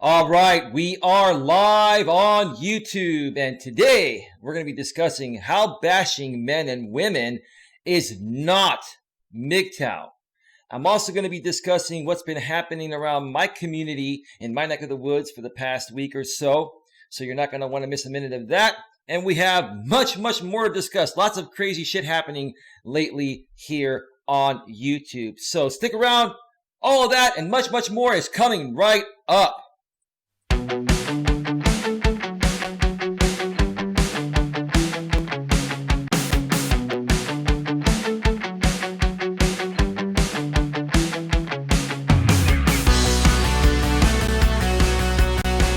All right, we are live on YouTube, and today we're going to be discussing how bashing men and women is not MGTOW. I'm also going to be discussing what's been happening around my community in my neck of the woods for the past week or so. So you're not going to want to miss a minute of that. And we have much more to discuss. Lots of crazy shit happening lately here on YouTube. So stick around. All of that and much more is coming right up.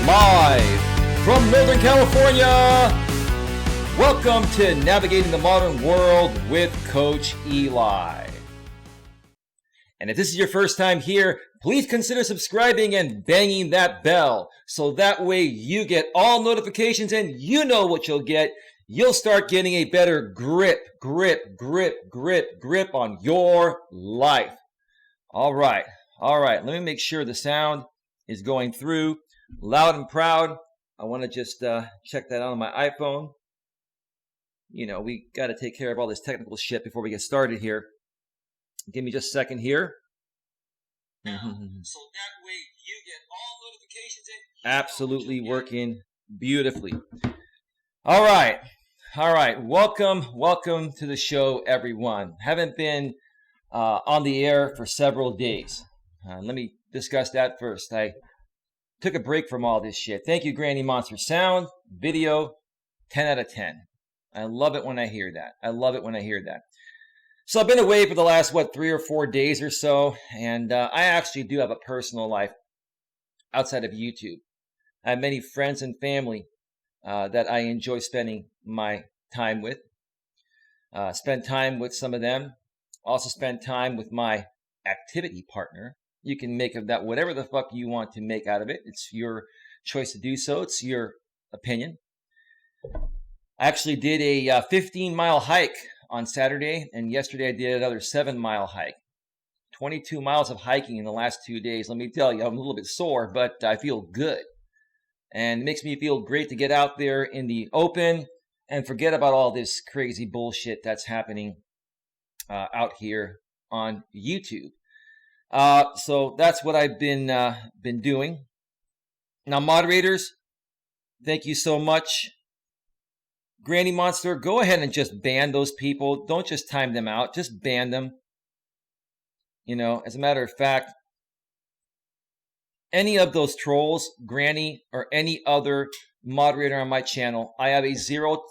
Live from Northern California, welcome to Navigating the Modern World with Coach Eli. And if this is your first time here, please consider subscribing and banging that bell so that way you get all notifications and you know what you'll get. You'll start getting a better grip on your life. All right. Let me make sure the sound is going through loud and proud. I want to just check that out on my iPhone. You know, we got to take care of all this technical shit before we get started here. Give me just a second here. So that way you get all notifications. Absolutely working beautifully. All right. Welcome to the show, everyone. Haven't been on the air for several days. Let me discuss that first. I took a break from all this shit. Thank you, Granny Monster. Sound, video, 10 out of 10. I love it when I hear that. So I've been away for the last, 3 or 4 days or so, and I actually do have a personal life outside of YouTube. I have many friends and family that I enjoy spending my time with. Spend time with some of them. Also spend time with my activity partner. You can make of that whatever the fuck you want to make out of it. It's your choice to do so. It's your opinion. I actually did a 15-mile hike on Saturday, and yesterday I did another 7-mile hike. 22 miles of hiking in the last 2 days. Let me tell you, I'm a little bit sore, but I feel good. And it makes me feel great to get out there in the open and forget about all this crazy bullshit that's happening out here on YouTube. So that's what I've been doing. Now, moderators, thank you so much. Granny Monster, go ahead and just ban those people. Don't just time them out. Just ban them. You know, as a matter of fact, any of those trolls, Granny, or any other moderator on my channel, I have a zero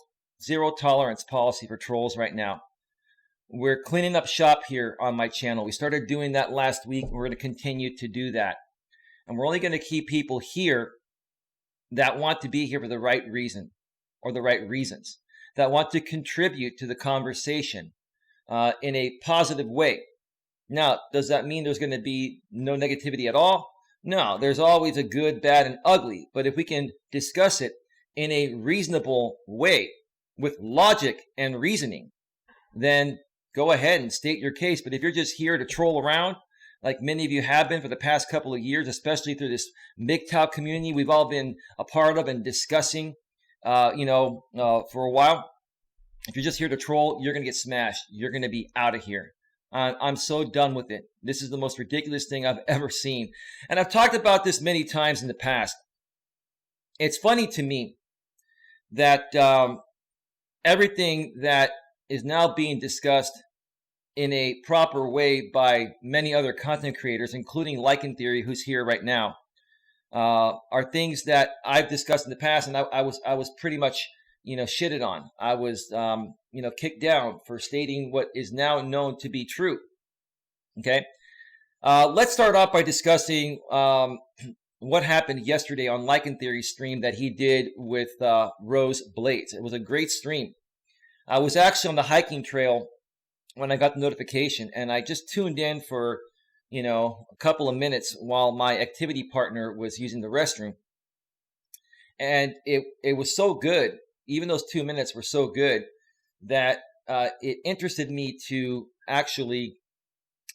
tolerance policy for trolls right now. We're cleaning up shop here on my channel. We started doing that last week. We're going to continue to do that. And we're only going to keep people here that want to be here for the right reason or the right reasons, that want to contribute to the conversation in a positive way. Now, does that mean there's going to be no negativity at all? No, there's always a good, bad, and ugly. But if we can discuss it in a reasonable way with logic and reasoning, then go ahead and state your case. But if you're just here to troll around, like many of you have been for the past couple of years, especially through this MGTOW community we've all been a part of and discussing, for a while, if you're just here to troll, you're going to get smashed. You're going to be out of here. I'm so done with it. This is the most ridiculous thing I've ever seen. And I've talked about this many times in the past. It's funny to me that everything that is now being discussed in a proper way by many other content creators, including Lichen Theory, who's here right now, are things that I've discussed in the past, and I was pretty much, shitted on. I was, kicked down for stating what is now known to be true. Okay, let's start off by discussing what happened yesterday on Lichen Theory's stream that he did with Rose Blades. It was a great stream. I was actually on the hiking trail when I got the notification, and I just tuned in for a couple of minutes while my activity partner was using the restroom. And it was so good, even those 2 minutes were so good, that it interested me to actually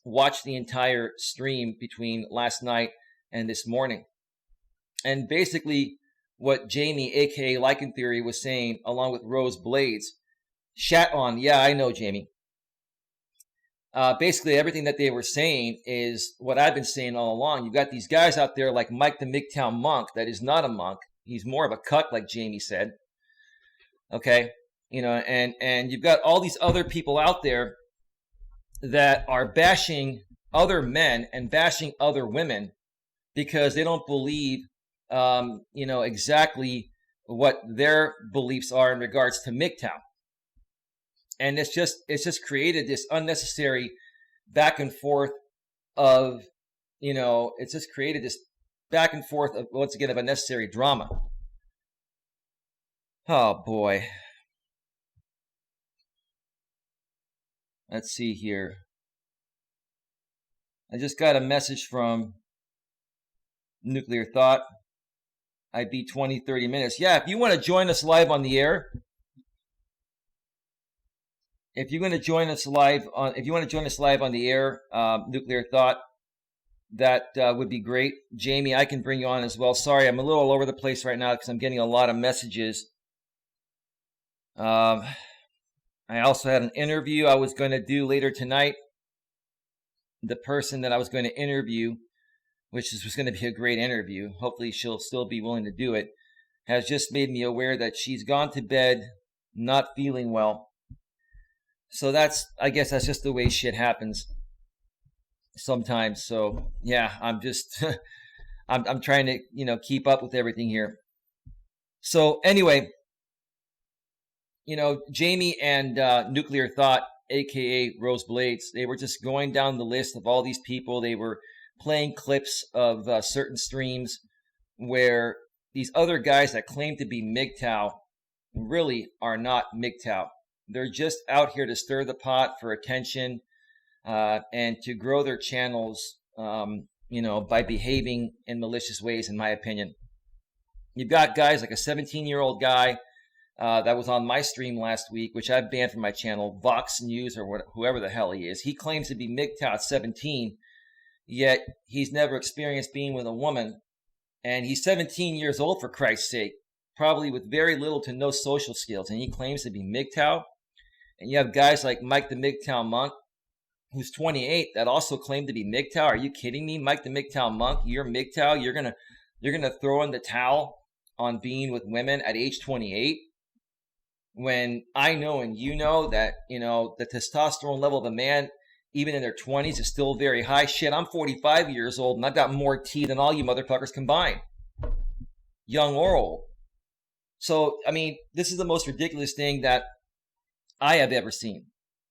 watch the entire stream between last night and this morning. And basically what Jamie, aka Lycan Theory, was saying, along with Rose Blades, shat on. Yeah, I know, Jamie. Basically, everything that they were saying is what I've been saying all along. You've got these guys out there like Mike the MGTOW monk that is not a monk. He's more of a cuck, like Jamie said. Okay, and you've got all these other people out there that are bashing other men and bashing other women because they don't believe, exactly what their beliefs are in regards to MGTOW. And it's just created this unnecessary back and forth of, it's just created this back and forth of, once again, of unnecessary drama. Oh boy. Let's see here. I just got a message from Nuclear Thought. I beat 20, 30 minutes. Yeah, if you want to join us live on the air, if you want to join us live on the air, Nuclear Thought, that would be great. Jamie, I can bring you on as well. Sorry, I'm a little all over the place right now because I'm getting a lot of messages. I also had an interview I was going to do later tonight. The person that I was going to interview, which was going to be a great interview, hopefully she'll still be willing to do it, has just made me aware that she's gone to bed not feeling well. So I guess that's just the way shit happens sometimes. So yeah, I'm just, I'm trying to, keep up with everything here. So anyway, Jamie and Nuclear Thought, aka Rose Blades, they were just going down the list of all these people. They were playing clips of certain streams where these other guys that claim to be MGTOW really are not MGTOW. They're just out here to stir the pot for attention and to grow their channels, by behaving in malicious ways, in my opinion. You've got guys like a 17-year-old guy that was on my stream last week, which I've banned from my channel, Vox News or whoever the hell he is. He claims to be MGTOW at 17, yet he's never experienced being with a woman. And he's 17 years old, for Christ's sake, probably with very little to no social skills. And he claims to be MGTOW. And you have guys like Mike the MGTOW monk, who's 28, that also claim to be MGTOW. Are you kidding me? Mike the MGTOW monk, you're MGTOW. You're gonna throw in the towel on being with women at age 28? When I know and you know that, the testosterone level of a man, even in their 20s, is still very high. Shit, I'm 45 years old and I've got more T than all you motherfuckers combined, young or old. So, I mean, this is the most ridiculous thing that I have ever seen.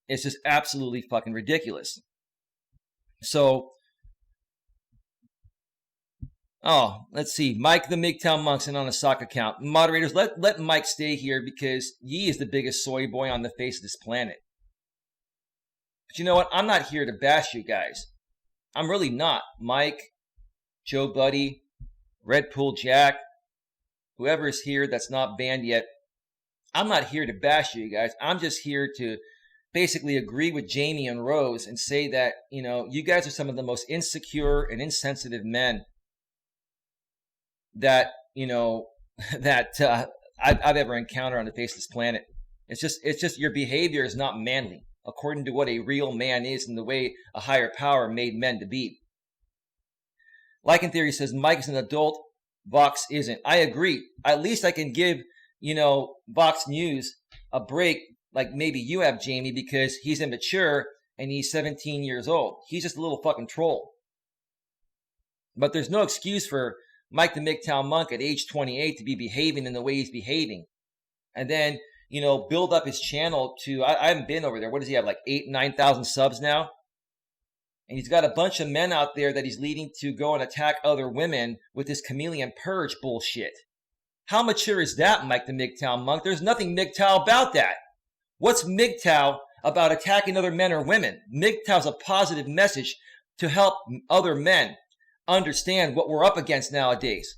It's just absolutely fucking ridiculous. So, let's see. Mike the MGTOW monk's in on a sock account. Moderators, let Mike stay here because he is the biggest soy boy on the face of this planet. But you know what? I'm not here to bash you guys. I'm really not. Mike, Joe Buddy, Red Pool Jack, whoever is here that's not banned yet. I'm not here to bash you guys. I'm just here to basically agree with Jamie and Rose and say that, you guys are some of the most insecure and insensitive men that, I've ever encountered on the face of this planet. It's just your behavior is not manly, according to what a real man is and the way a higher power made men to be. Lycan Theory says Mike is an adult, Vox isn't. I agree. At least I can give, Vox News a break like maybe you have, Jamie, because he's immature and he's 17 years old. He's just a little fucking troll. But there's no excuse for Mike the MGTOW monk at age 28 to be behaving in the way he's behaving. And then, build up his channel to, I haven't been over there. What does he have, like 8,000, 9,000 subs now? And he's got a bunch of men out there that he's leading to go and attack other women with this chameleon purge bullshit. How mature is that, Mike the MGTOW monk? There's nothing MGTOW about that. What's MGTOW about attacking other men or women? MGTOW's a positive message to help other men understand what we're up against nowadays.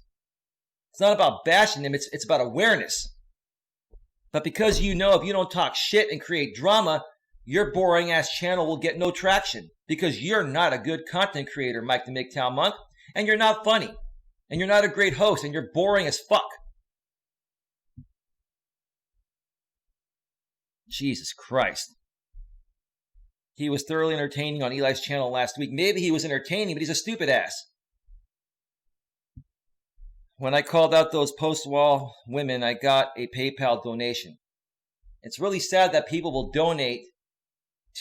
It's not about bashing them. It's about awareness. But because if you don't talk shit and create drama, your boring ass channel will get no traction because you're not a good content creator, Mike the MGTOW monk, and you're not funny. And you're not a great host, and you're boring as fuck. Jesus Christ. He was thoroughly entertaining on Eli's channel last week. Maybe he was entertaining, but he's a stupid ass. When I called out those post-wall women, I got a PayPal donation. It's really sad that people will donate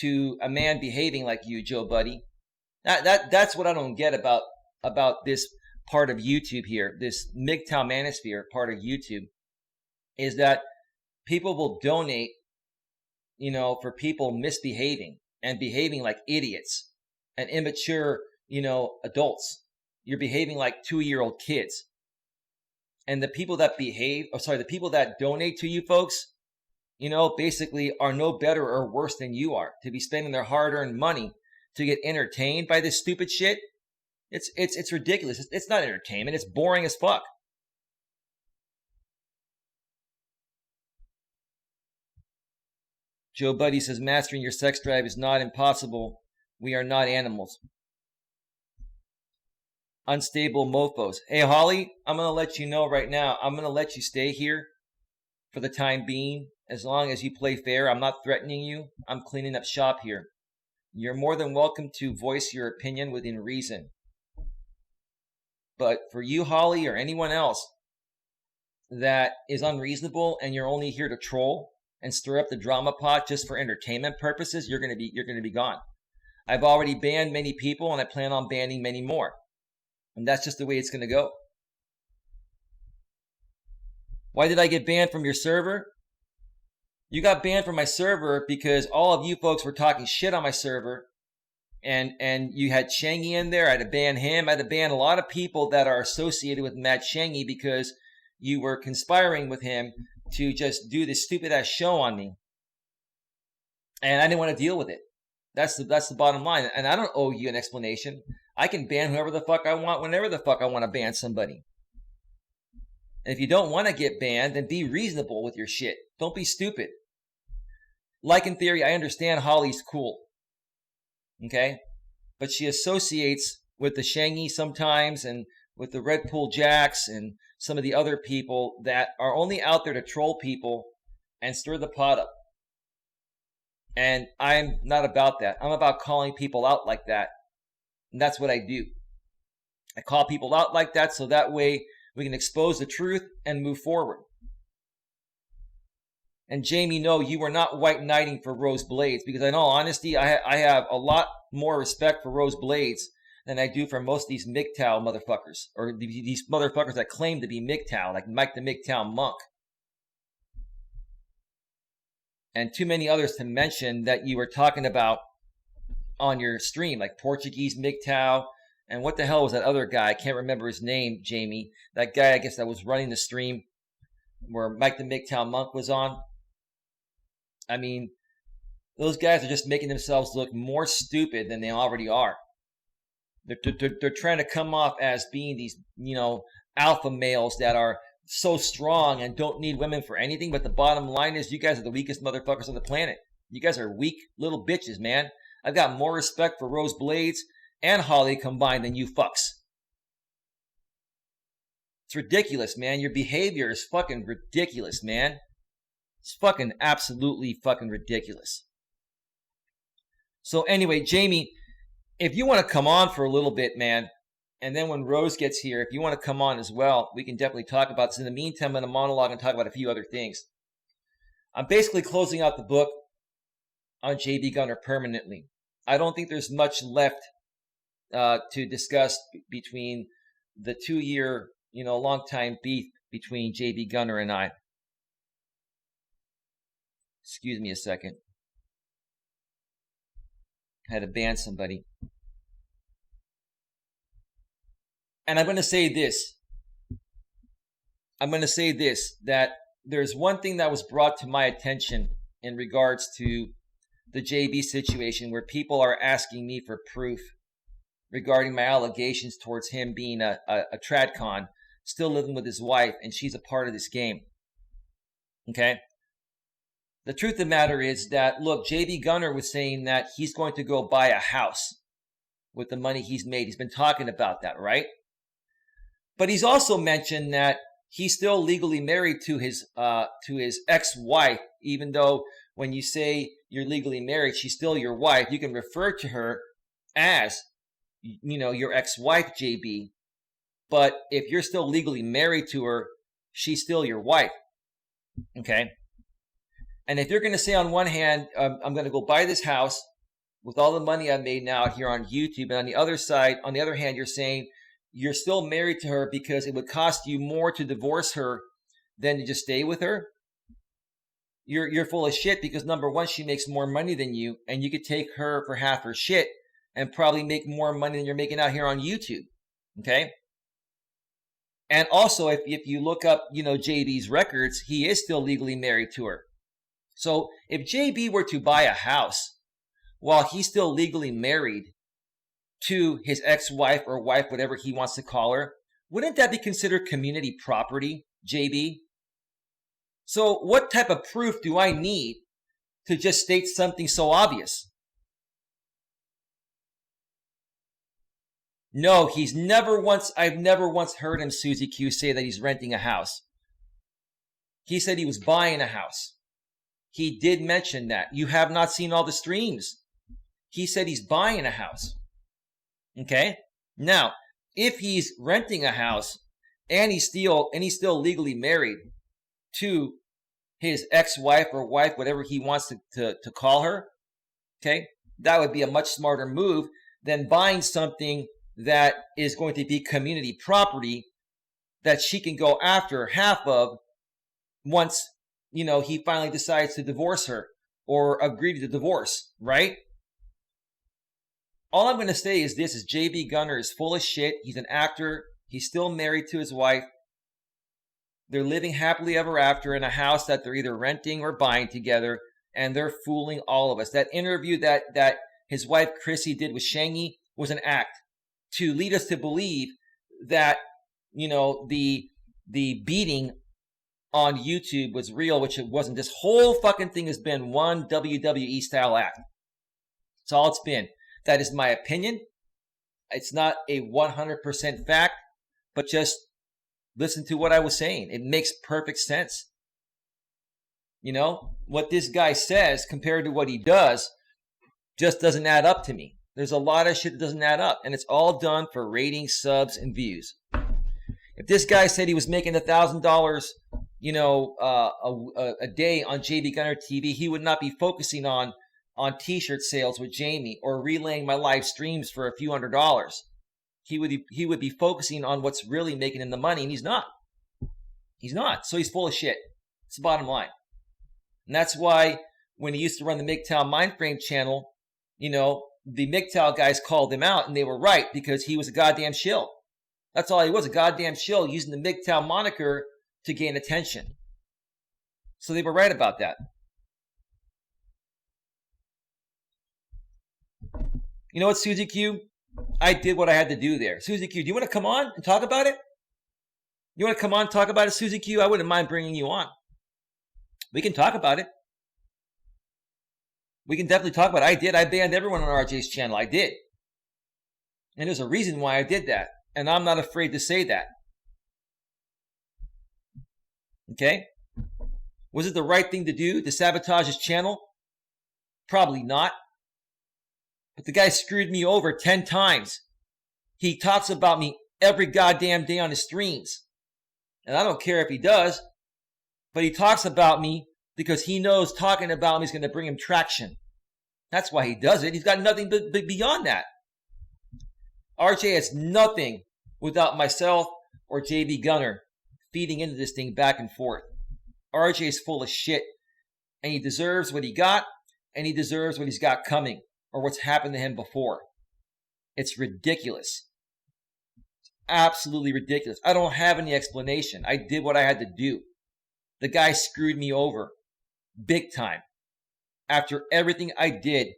to a man behaving like you, Joe Buddy. That's what I don't get about this part of YouTube here, this MGTOW manosphere part of YouTube, is that people will donate, for people misbehaving and behaving like idiots and immature, adults. You're behaving like 2-year-old kids. And the people that the people that donate to you folks, basically are no better or worse than you are to be spending their hard-earned money to get entertained by this stupid shit. It's ridiculous. It's not entertainment. It's boring as fuck. Joe Buddy says, mastering your sex drive is not impossible. We are not animals. Unstable mofos. Hey, Holly, I'm going to let you know right now. I'm going to let you stay here for the time being. As long as you play fair, I'm not threatening you. I'm cleaning up shop here. You're more than welcome to voice your opinion within reason. But for you, Holly, or anyone else that is unreasonable and you're only here to troll and stir up the drama pot just for entertainment purposes, you're going to be gone. I've already banned many people, and I plan on banning many more. And that's just the way it's going to go. Why did I get banned from your server? You got banned from my server because all of you folks were talking shit on my server. And you had Shangy in there. I had to ban him. I had to ban a lot of people that are associated with Matt Shangy because you were conspiring with him to just do this stupid ass show on me. And I didn't want to deal with it. That's the bottom line. And I don't owe you an explanation. I can ban whoever the fuck I want whenever the fuck I want to ban somebody. And if you don't want to get banned, then be reasonable with your shit. Don't be stupid. Like in theory, I understand Holly's cool. Okay? But she associates with the Shangy sometimes and with the Red Pool Jacks and some of the other people that are only out there to troll people and stir the pot up. And I'm not about that. I'm about calling people out like that. And that's what I do. I call people out like that so that way we can expose the truth and move forward. And Jamie, no, you were not white knighting for Rose Blades, because in all honesty, I have a lot more respect for Rose Blades than I do for most of these MGTOW motherfuckers, or these motherfuckers that claim to be MGTOW, like Mike the MGTOW Monk. And too many others to mention that you were talking about on your stream, like Portuguese MGTOW, and what the hell was that other guy? I can't remember his name, Jamie. That guy, I guess, that was running the stream where Mike the MGTOW Monk was on. I mean, those guys are just making themselves look more stupid than they already are. They're trying to come off as being these, alpha males that are so strong and don't need women for anything. But the bottom line is you guys are the weakest motherfuckers on the planet. You guys are weak little bitches, man. I've got more respect for Rose Blades and Holly combined than you fucks. It's ridiculous, man. Your behavior is fucking ridiculous, man. It's fucking absolutely fucking ridiculous. So anyway, Jamie, if you want to come on for a little bit, man, and then when Rose gets here, if you want to come on as well, we can definitely talk about this. In the meantime, I'm going to monologue and talk about a few other things. I'm basically closing out the book on JB Gunner permanently. I don't think there's much left to discuss between the 2-year, long time beef between JB Gunner and I. Excuse me a second. I had to ban somebody. And I'm going to say this. That there's one thing that was brought to my attention in regards to the JB situation where people are asking me for proof regarding my allegations towards him being a tradcon, still living with his wife, and she's a part of this game. Okay? The truth of the matter is that, look, JB Gunner was saying that he's going to go buy a house with the money he's made. He's been talking about that, right? But he's also mentioned that he's still legally married to his ex-wife, even though when you say you're legally married, she's still your wife. You can refer to her as, your ex-wife, JB. But if you're still legally married to her, she's still your wife. Okay? And if you're going to say on one hand, I'm going to go buy this house with all the money I've made now here on YouTube, and on the other hand, you're saying you're still married to her because it would cost you more to divorce her than to just stay with her. You're full of shit, because number one, she makes more money than you, and you could take her for half her shit and probably make more money than you're making out here on YouTube. Okay? And also, if you look up, JB's records, he is still legally married to her. So if JB were to buy a house while he's still legally married to his ex-wife or wife, whatever he wants to call her, wouldn't that be considered community property, JB? So what type of proof do I need to just state something so obvious? No, I've never once heard him, Susie Q, say that he's renting a house. He said he was buying a house. He did mention that. You have not seen all the streams. He said he's buying a house. Okay? Now, if he's renting a house and he's still legally married to his ex-wife or wife, whatever he wants to call her, okay, that would be a much smarter move than buying something that is going to be community property that she can go after half of once, he finally decides to divorce her or agree to the divorce, right? All I'm going to say is this: JB Gunner is full of shit. He's an actor. He's still married to his wife. They're living happily ever after in a house that they're either renting or buying together, and they're fooling all of us. That interview that his wife Chrissy did with Shangy was an act to lead us to believe that, the beating on YouTube was real, which it wasn't. This whole fucking thing has been one WWE style act. That's all it's been. That is my opinion. It's not a 100% fact, but just listen to what I was saying. It makes perfect sense. What this guy says compared to what he does just doesn't add up to me. There's a lot of shit that doesn't add up, and it's all done for ratings, subs, and views. If this guy said he was making $1,000, a day on JB Gunner TV, he would not be focusing on t-shirt sales with Jamie or relaying my live streams for a few $100s. He would be focusing on what's really making him the money, and he's not. He's not. So he's full of shit. It's the bottom line. And that's why when he used to run the MGTOW Mindframe channel, the MGTOW guys called him out, and they were right, because he was a goddamn shill. That's all he was, a goddamn shill using the MGTOW moniker to gain attention. So they were right about that. You know what, Susie Q? I did what I had to do there. Susie Q, do you want to come on and talk about it? You want to come on and talk about it, Susie Q? I wouldn't mind bringing you on. We can talk about it. We can definitely talk about it. I banned everyone on RJ's channel. I did. And there's a reason why I did that. And I'm not afraid to say that. Okay? Was it the right thing to do to sabotage his channel? Probably not. But the guy screwed me over 10 times. He talks about me every goddamn day on his streams. And I don't care if he does. But he talks about me because he knows talking about me is going to bring him traction. That's why he does it. He's got nothing beyond that. RJ has nothing without myself or JB Gunner feeding into this thing back and forth. RJ is full of shit. And he deserves what he got. And he deserves what he's got coming. Or what's happened to him before. It's ridiculous. It's absolutely ridiculous. I don't have any explanation. I did what I had to do. The guy screwed me over. Big time. After everything I did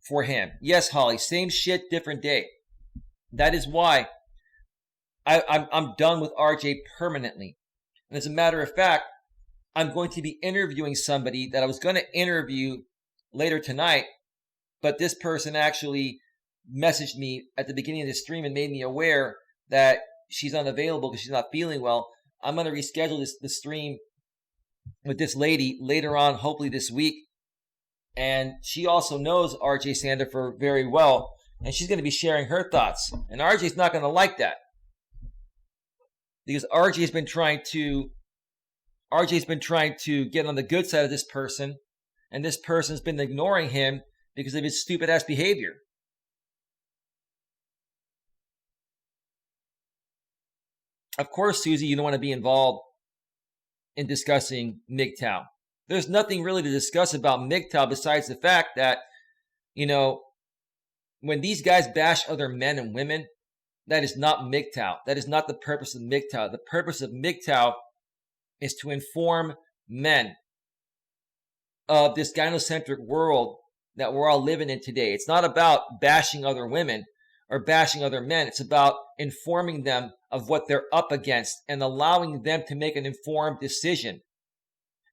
for him. Yes, Holly, same shit, different day. That is why I'm done with RJ permanently. And as a matter of fact, I'm going to be interviewing somebody that I was going to interview later tonight, but this person actually messaged me at the beginning of the stream and made me aware that she's unavailable because she's not feeling well. I'm going to reschedule the stream with this lady later on, hopefully this week. And she also knows RJ Sandifer very well, and she's going to be sharing her thoughts. And RJ's not going to like that, because RJ's been trying to get on the good side of this person, and this person's been ignoring him because of his stupid ass behavior. Of course, Susie, you don't want to be involved in discussing MGTOW. There's nothing really to discuss about MGTOW besides the fact that, when these guys bash other men and women, that is not MGTOW. That is not the purpose of MGTOW. The purpose of MGTOW is to inform men of this gynocentric world that we're all living in today. It's not about bashing other women or bashing other men. It's about informing them of what they're up against and allowing them to make an informed decision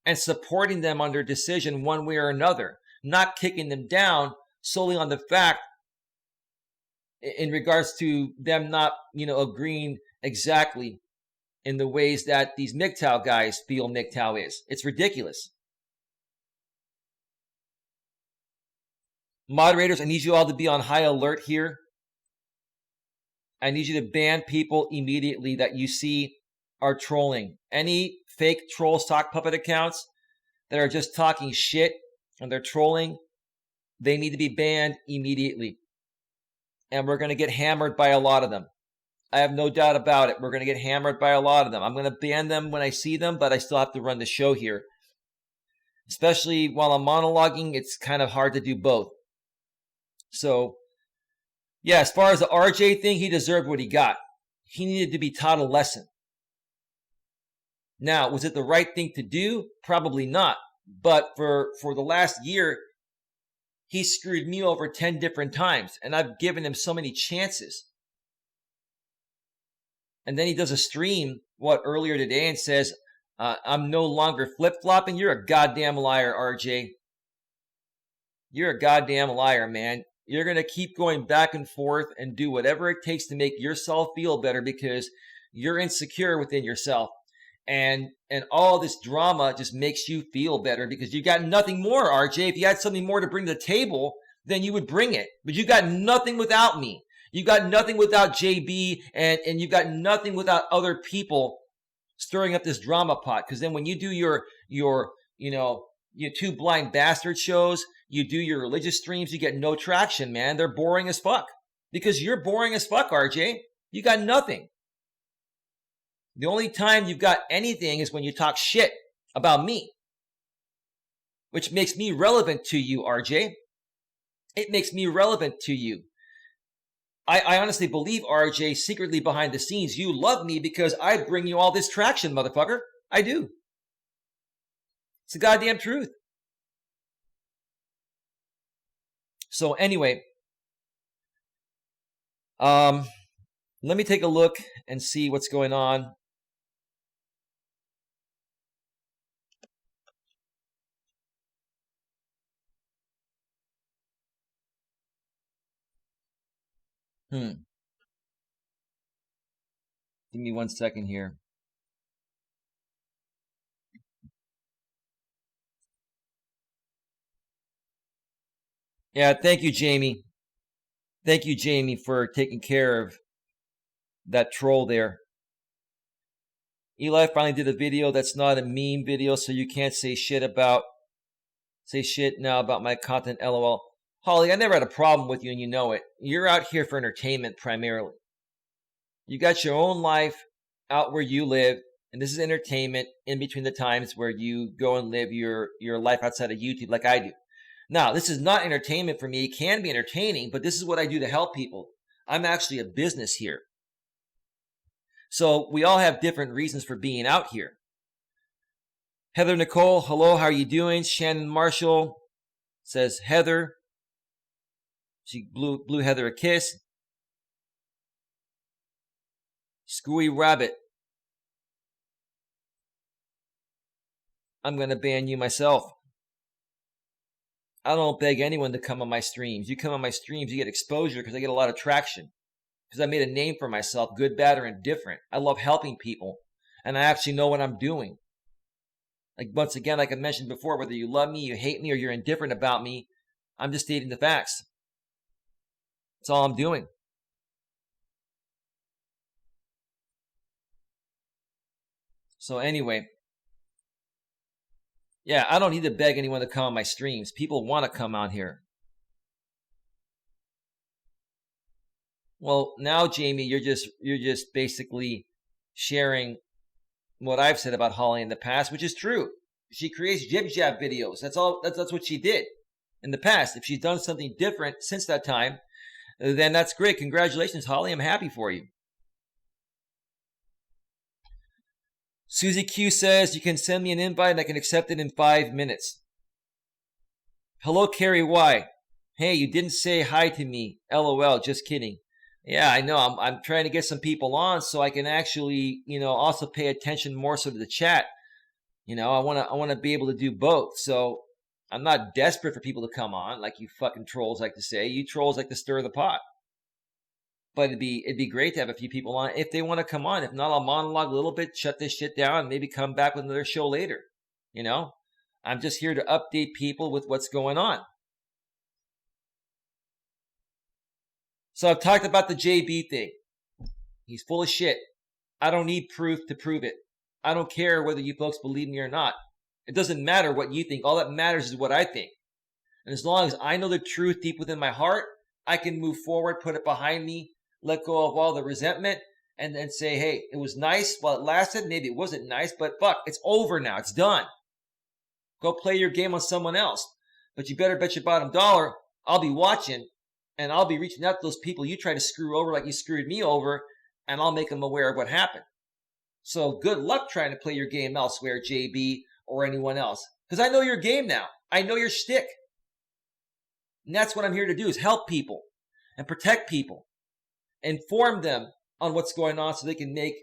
and supporting them on their decision one way or another, not kicking them down solely on the fact in regards to them not, agreeing exactly in the ways that these MGTOW guys feel MGTOW is. It's ridiculous. Moderators, I need you all to be on high alert here. I need you to ban people immediately that you see are trolling. Any fake troll sock puppet accounts that are just talking shit and they're trolling, they need to be banned immediately. And we're going to get hammered by a lot of them. I have no doubt about it. We're going to get hammered by a lot of them. I'm going to ban them when I see them, but I still have to run the show here. Especially while I'm monologuing, it's kind of hard to do both. So, yeah, as far as the RJ thing, he deserved what he got. He needed to be taught a lesson. Now, was it the right thing to do? Probably not. But for the last year, he screwed me over 10 different times, and I've given him so many chances. And then he does a stream, earlier today, and says, I'm no longer flip-flopping. You're a goddamn liar, RJ. You're a goddamn liar, man. You're going to keep going back and forth and do whatever it takes to make yourself feel better because you're insecure within yourself. And all this drama just makes you feel better because you got nothing more, RJ. If you had something more to bring to the table, then you would bring it. But you got nothing without me. You got nothing without JB, and you got nothing without other people stirring up this drama pot. Because then when you do your two blind bastard shows, you do your religious streams, you get no traction, man. They're boring as fuck. Because you're boring as fuck, RJ. You got nothing. The only time you've got anything is when you talk shit about me, which makes me relevant to you, RJ. It makes me relevant to you. I honestly believe, RJ, secretly behind the scenes, you love me because I bring you all this traction, motherfucker. I do. It's the goddamn truth. So anyway, let me take a look and see what's going on. Give me 1 second here. Yeah, thank you, Jamie. Thank you, Jamie, for taking care of that troll there. Eli finally did a video that's not a meme video, so you can't say shit now about my content, LOL. Holly, I never had a problem with you, and you know it. You're out here for entertainment primarily. You got your own life out where you live, and this is entertainment in between the times where you go and live your life outside of YouTube like I do. Now, this is not entertainment for me. It can be entertaining, but this is what I do to help people. I'm actually a business here. So we all have different reasons for being out here. Heather Nicole, hello, how are you doing? Shannon Marshall says Heather. She blew Heather a kiss. Screwy Rabbit. I'm going to ban you myself. I don't beg anyone to come on my streams. You come on my streams, you get exposure because I get a lot of traction. because I made a name for myself, good, bad, or indifferent. I love helping people, and I actually know what I'm doing. Like, once again, like I mentioned before, whether you love me, you hate me, or you're indifferent about me, I'm just stating the facts. That's all I'm doing. So anyway, yeah, I don't need to beg anyone to come on my streams. People want to come on here. Well, now, Jamie, you're just basically sharing what I've said about Holly in the past, which is true. She creates jib jab videos. That's all. That's what she did in the past. If she's done something different since that time, then that's great. Congratulations, Holly. I'm happy for you. Susie Q says you can send me an invite and I can accept it in 5 minutes. Hello, Carrie Y. Hey, you didn't say hi to me. LOL. Just kidding. Yeah, I know. I'm trying to get some people on so I can actually, also pay attention more so to the chat. I want to be able to do both. So I'm not desperate for people to come on, like you fucking trolls like to say. You trolls like to stir the pot. But it'd be great to have a few people on if they want to come on. If not, I'll monologue a little bit, shut this shit down, and maybe come back with another show later. I'm just here to update people with what's going on. So I've talked about the JB thing. He's full of shit. I don't need proof to prove it. I don't care whether you folks believe me or not. It doesn't matter what you think. All that matters is what I think. And as long as I know the truth deep within my heart, I can move forward, put it behind me, let go of all the resentment, and then say, hey, it was nice while it lasted. Maybe it wasn't nice, but fuck, it's over now. It's done. Go play your game on someone else. But you better bet your bottom dollar I'll be watching, and I'll be reaching out to those people you try to screw over like you screwed me over, and I'll make them aware of what happened. So good luck trying to play your game elsewhere, JB, or anyone else. Because I know your game now. I know your shtick. And that's what I'm here to do, is help people and protect people. Inform them on what's going on so they can make,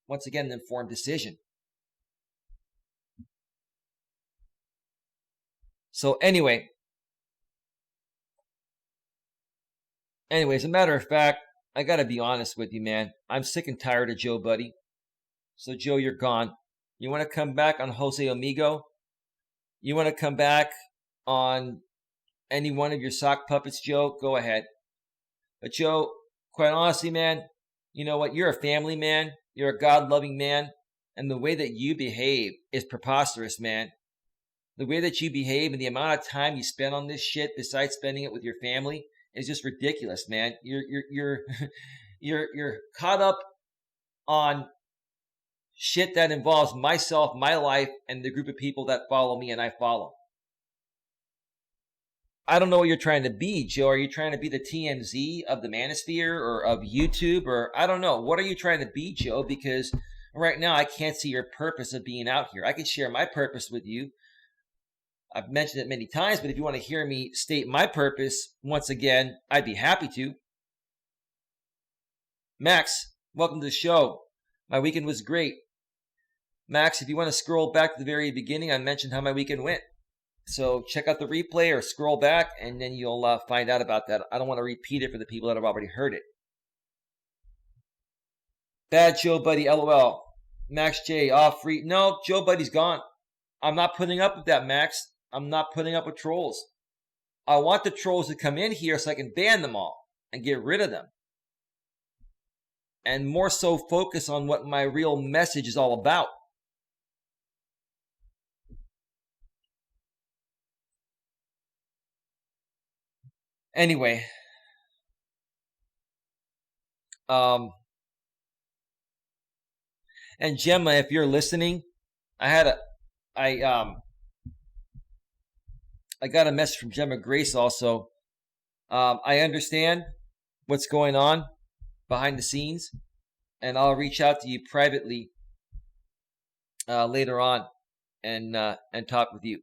once again, an informed decision. So anyways, as a matter of fact, I got to be honest with you, man. I'm sick and tired of Joe Buddy. So Joe, you're gone. You want to come back on Jose Amigo? You want to come back on any one of your sock puppets, Joe? Go ahead. But Joe, quite honestly, man, you know what? You're a family man. You're a God-loving man. And the way that you behave is preposterous, man. The way that you behave and the amount of time you spend on this shit, besides spending it with your family, is just ridiculous, man. You're caught up on shit that involves myself, my life, and the group of people that follow me and I follow. I don't know what you're trying to be, Joe. Are you trying to be the TMZ of the manosphere or of YouTube? Or I don't know. What are you trying to be, Joe? Because right now I can't see your purpose of being out here. I can share my purpose with you. I've mentioned it many times, but if you want to hear me state my purpose once again, I'd be happy to. Max, welcome to the show. My weekend was great. Max, if you want to scroll back to the very beginning, I mentioned how my weekend went. So check out the replay or scroll back, and then you'll find out about that. I don't want to repeat it for the people that have already heard it. Bad Joe Buddy, LOL. Max J, off free. No, Joe Buddy's gone. I'm not putting up with that, Max. I'm not putting up with trolls. I want the trolls to come in here so I can ban them all and get rid of them. And more so focus on what my real message is all about. Anyway, and Gemma, if you're listening, I got a message from Gemma Grace also. I understand what's going on behind the scenes, and I'll reach out to you privately later on and talk with you.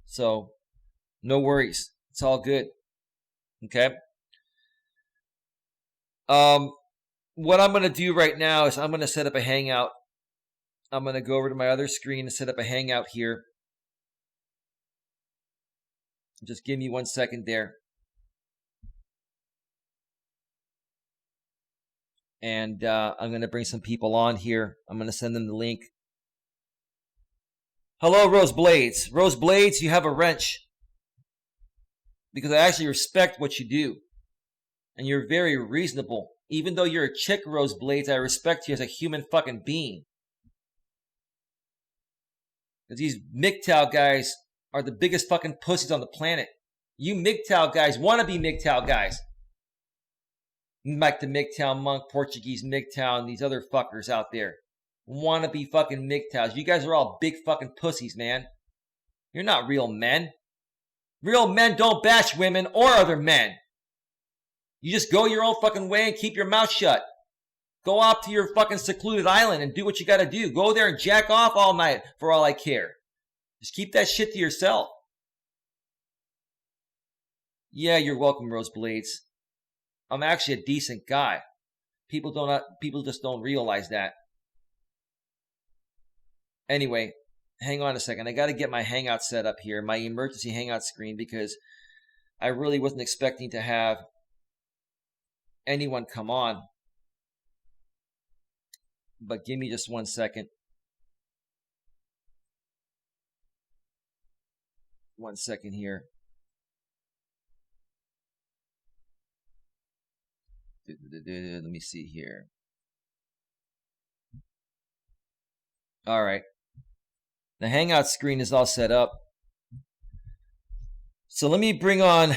So no worries. It's all good. Okay. What I'm going to do right now is I'm going to set up a hangout. I'm going to go over to my other screen and set up a hangout here. Just give me 1 second there. And I'm going to bring some people on here. I'm going to send them the link. Hello, Rose Blades. Rose Blades, you have a wrench. Because I actually respect what you do. And you're very reasonable. Even though you're a chick, Rose Blades, I respect you as a human fucking being. Because these MGTOW guys are the biggest fucking pussies on the planet. You MGTOW guys want to be MGTOW guys. Mike the MGTOW monk, Portuguese MGTOW, and these other fuckers out there want to be fucking MGTOWs. You guys are all big fucking pussies, man. You're not real men. Real men don't bash women or other men. You just go your own fucking way and keep your mouth shut. Go off to your fucking secluded island and do what you gotta do. Go there and jack off all night for all I care. Just keep that shit to yourself. Yeah, you're welcome, Rose Blades. I'm actually a decent guy. People just don't realize that. Anyway, hang on a second. I gotta get my Hangout set up here, my emergency Hangout screen, because I really wasn't expecting to have anyone come on. But give me just 1 second. 1 second here. Let me see here. All right. The Hangout screen is all set up. So let me bring on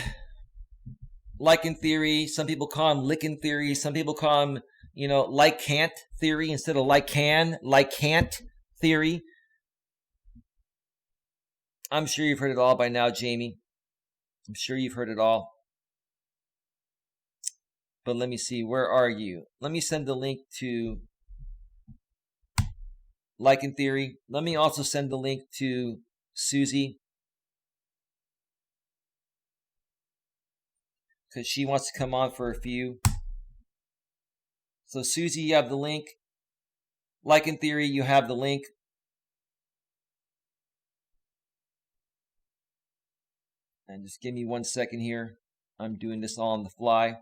Lichen Theory. Some people call him Lichen Theory. Some people call him, Likant Theory instead of Likant Theory. I'm sure you've heard it all by now, Jamie. I'm sure you've heard it all. But let me see, where are you? Let me send the link to Lichen Theory. Let me also send the link to Susie, because she wants to come on for a few. So Susie, you have the link. Lichen Theory, you have the link. And just give me 1 second here. I'm doing this all on the fly.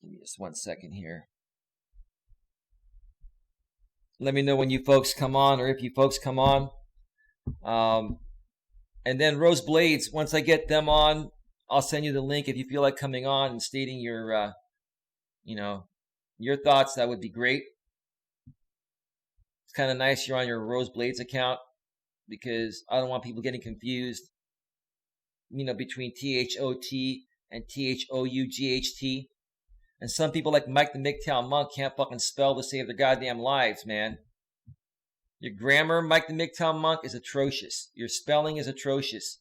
Give me just 1 second here. Let me know when you folks come on, or if you folks come on. And then Rose Blades, once I get them on, I'll send you the link. If you feel like coming on and stating your, your thoughts, that would be great. It's kind of nice you're on your Rose Blades account, because I don't want people getting confused, between THOT and THOUGHT. And some people like Mike the MGTOW monk can't fucking spell to save their goddamn lives, man. Your grammar, Mike the MGTOW monk, is atrocious. Your spelling is atrocious.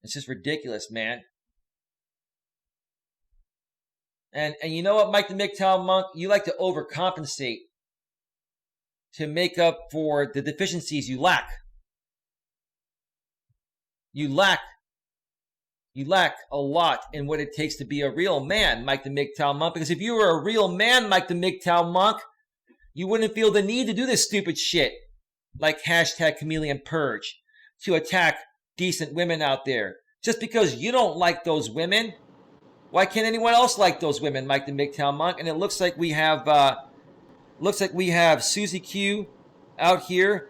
It's just ridiculous, man. And you know what, Mike the MGTOW monk? You like to overcompensate to make up for the deficiencies you lack. You lack a lot in what it takes to be a real man, Mike the MGTOW monk. Because if you were a real man, Mike the MGTOW monk, you wouldn't feel the need to do this stupid shit like #ChameleonPurge to attack decent women out there. Just because you don't like those women, why can't anyone else like those women, Mike the MGTOW monk? And it looks like we have Susie Q out here.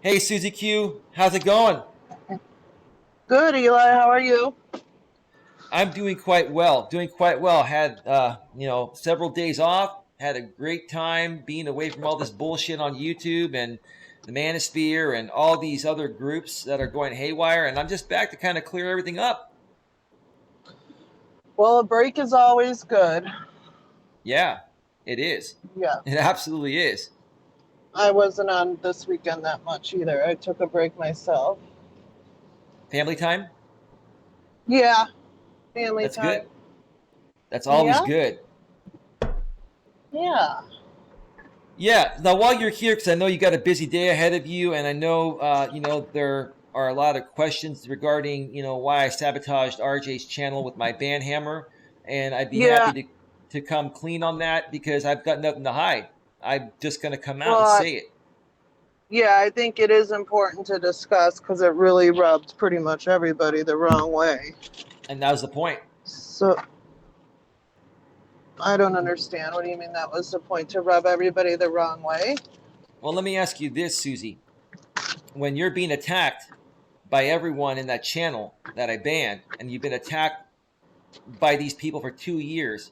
Hey, Susie Q, how's it going? Good, Eli. How are you? I'm doing quite well. Had, several days off. Had a great time being away from all this bullshit on YouTube and the Manosphere and all these other groups that are going haywire. And I'm just back to kind of clear everything up. Well, a break is always good. Yeah, it is. Yeah. It absolutely is. I wasn't on this weekend that much either. I took a break myself. Family time? Yeah, family That's time. Good. That's always good. Yeah. Yeah. Now, while you're here, because I know you got a busy day ahead of you, and I know, there are a lot of questions regarding, why I sabotaged RJ's channel with my band hammer, and I'd be happy to come clean on that, because I've got nothing to hide. I'm just going to come out and say it. Yeah, I think it is important to discuss, because it really rubbed pretty much everybody the wrong way. And that was the point. So I don't understand. What do you mean that was the point, to rub everybody the wrong way? Well, let me ask you this, Susie. When you're being attacked by everyone in that channel that I banned, and you've been attacked by these people for 2 years,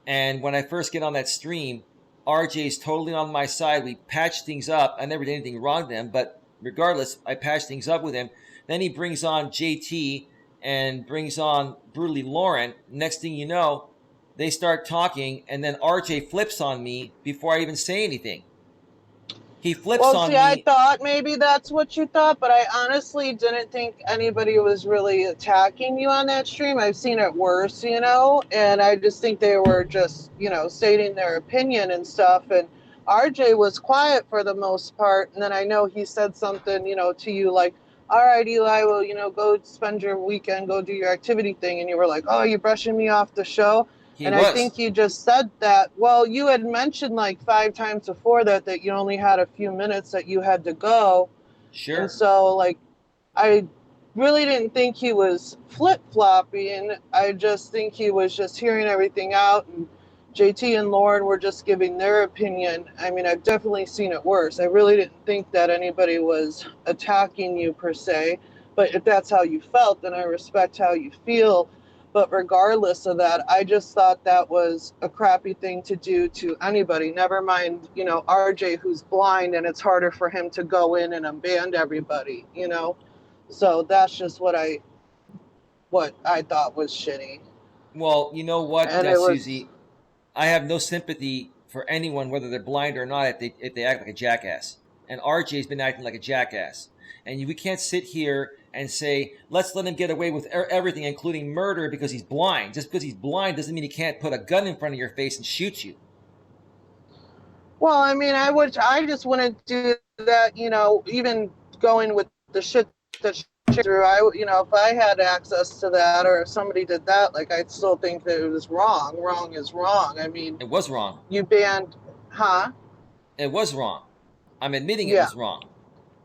and when I first get on that stream, RJ's totally on my side. We patched things up. I never did anything wrong to them, but regardless, I patched things up with him. Then he brings on JT and brings on brutally Lauren. Next thing you know, they start talking, and then RJ flips on me before I even say anything. He flips Well, on see, I me. thought maybe that's what you thought, but I honestly didn't think anybody was really attacking you on that stream. I've seen it worse, and I just think they were just, stating their opinion and stuff. And RJ was quiet for the most part. And then I know he said something, to you like, all right, Eli, well, go spend your weekend, go do your activity thing. And you were like, oh, you're brushing me off the show. He And I was. think you just said that. Well, you had mentioned like 5 times before that you only had a few minutes that you had to go. And Sure. so, like, I really didn't think he was flip-flopping. I just think he was just hearing everything out. And JT and Lauren were just giving their opinion. I mean, I've definitely seen it worse. I really didn't think that anybody was attacking you per se. But if that's how you felt, then I respect how you feel. But regardless of that, I just thought that was a crappy thing to do to anybody. Never mind, RJ, who's blind, and it's harder for him to go in and unband everybody. So that's just what I thought was shitty. Well, you know what, And it was, Susie? I have no sympathy for anyone, whether they're blind or not, if they act like a jackass. And RJ's been acting like a jackass. And we can't sit here and say, let's let him get away with everything, including murder, because he's blind. Just because he's blind doesn't mean he can't put a gun in front of your face and shoot you. well, I mean, I just wouldn't do that, even going with the shit that she through. If I had access to that, or if somebody did that, like, I'd still think that it was wrong. Wrong is wrong. I mean, It was wrong. you banned, huh? It was wrong. I'm admitting it Yeah. was wrong.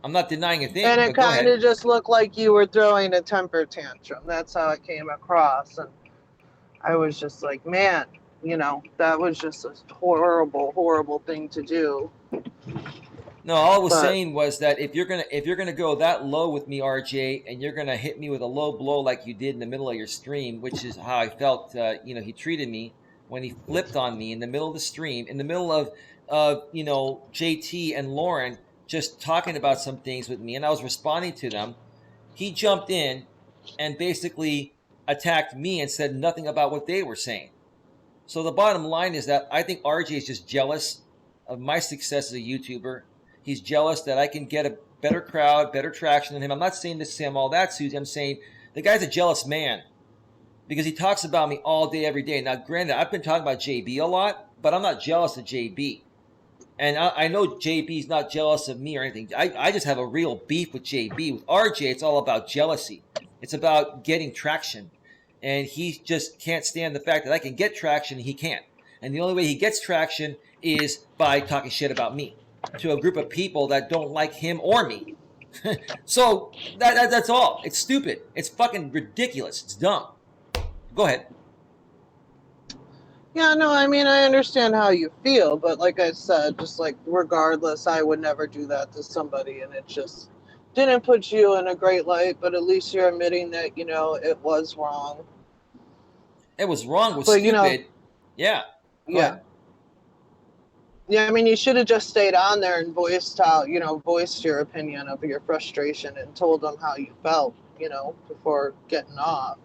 I'm not denying a And thing, it but go kind ahead. of just looked like you were throwing a temper tantrum. That's how it came across. And I was just like, man, that was just a horrible, horrible thing to do. No, all I was But saying was that if you're gonna go that low with me, RJ, and you're gonna hit me with a low blow like you did in the middle of your stream, which is how I felt. He treated me when he flipped on me in the middle of the stream, in the middle of JT and Lauren just talking about some things with me, and I was responding to them. He jumped in and basically attacked me and said nothing about what they were saying. So the bottom line is that I think RJ is just jealous of my success as a YouTuber. He's jealous that I can get a better crowd, better traction than him. I'm not saying this to him all that, Susie. I'm saying the guy's a jealous man because he talks about me all day, every day. Now, granted, I've been talking about JB a lot, but I'm not jealous of JB. And I know JB's not jealous of me or anything. I just have a real beef with JB. With RJ, it's all about jealousy. It's about getting traction. And he just can't stand the fact that I can get traction and he can't. And the only way he gets traction is by talking shit about me to a group of people that don't like him or me. So that's all. It's stupid. It's fucking ridiculous. It's dumb. Go ahead. yeah, no, I mean, I understand how you feel, but like I said, just like regardless, I would never do that to somebody, and it just didn't put you in a great light, but at least you're admitting that, it was wrong. It was wrong. It was But, stupid. Yeah. Go yeah. ahead. Yeah, I mean, you should have just stayed on there and voiced your opinion of your frustration and told them how you felt, before getting off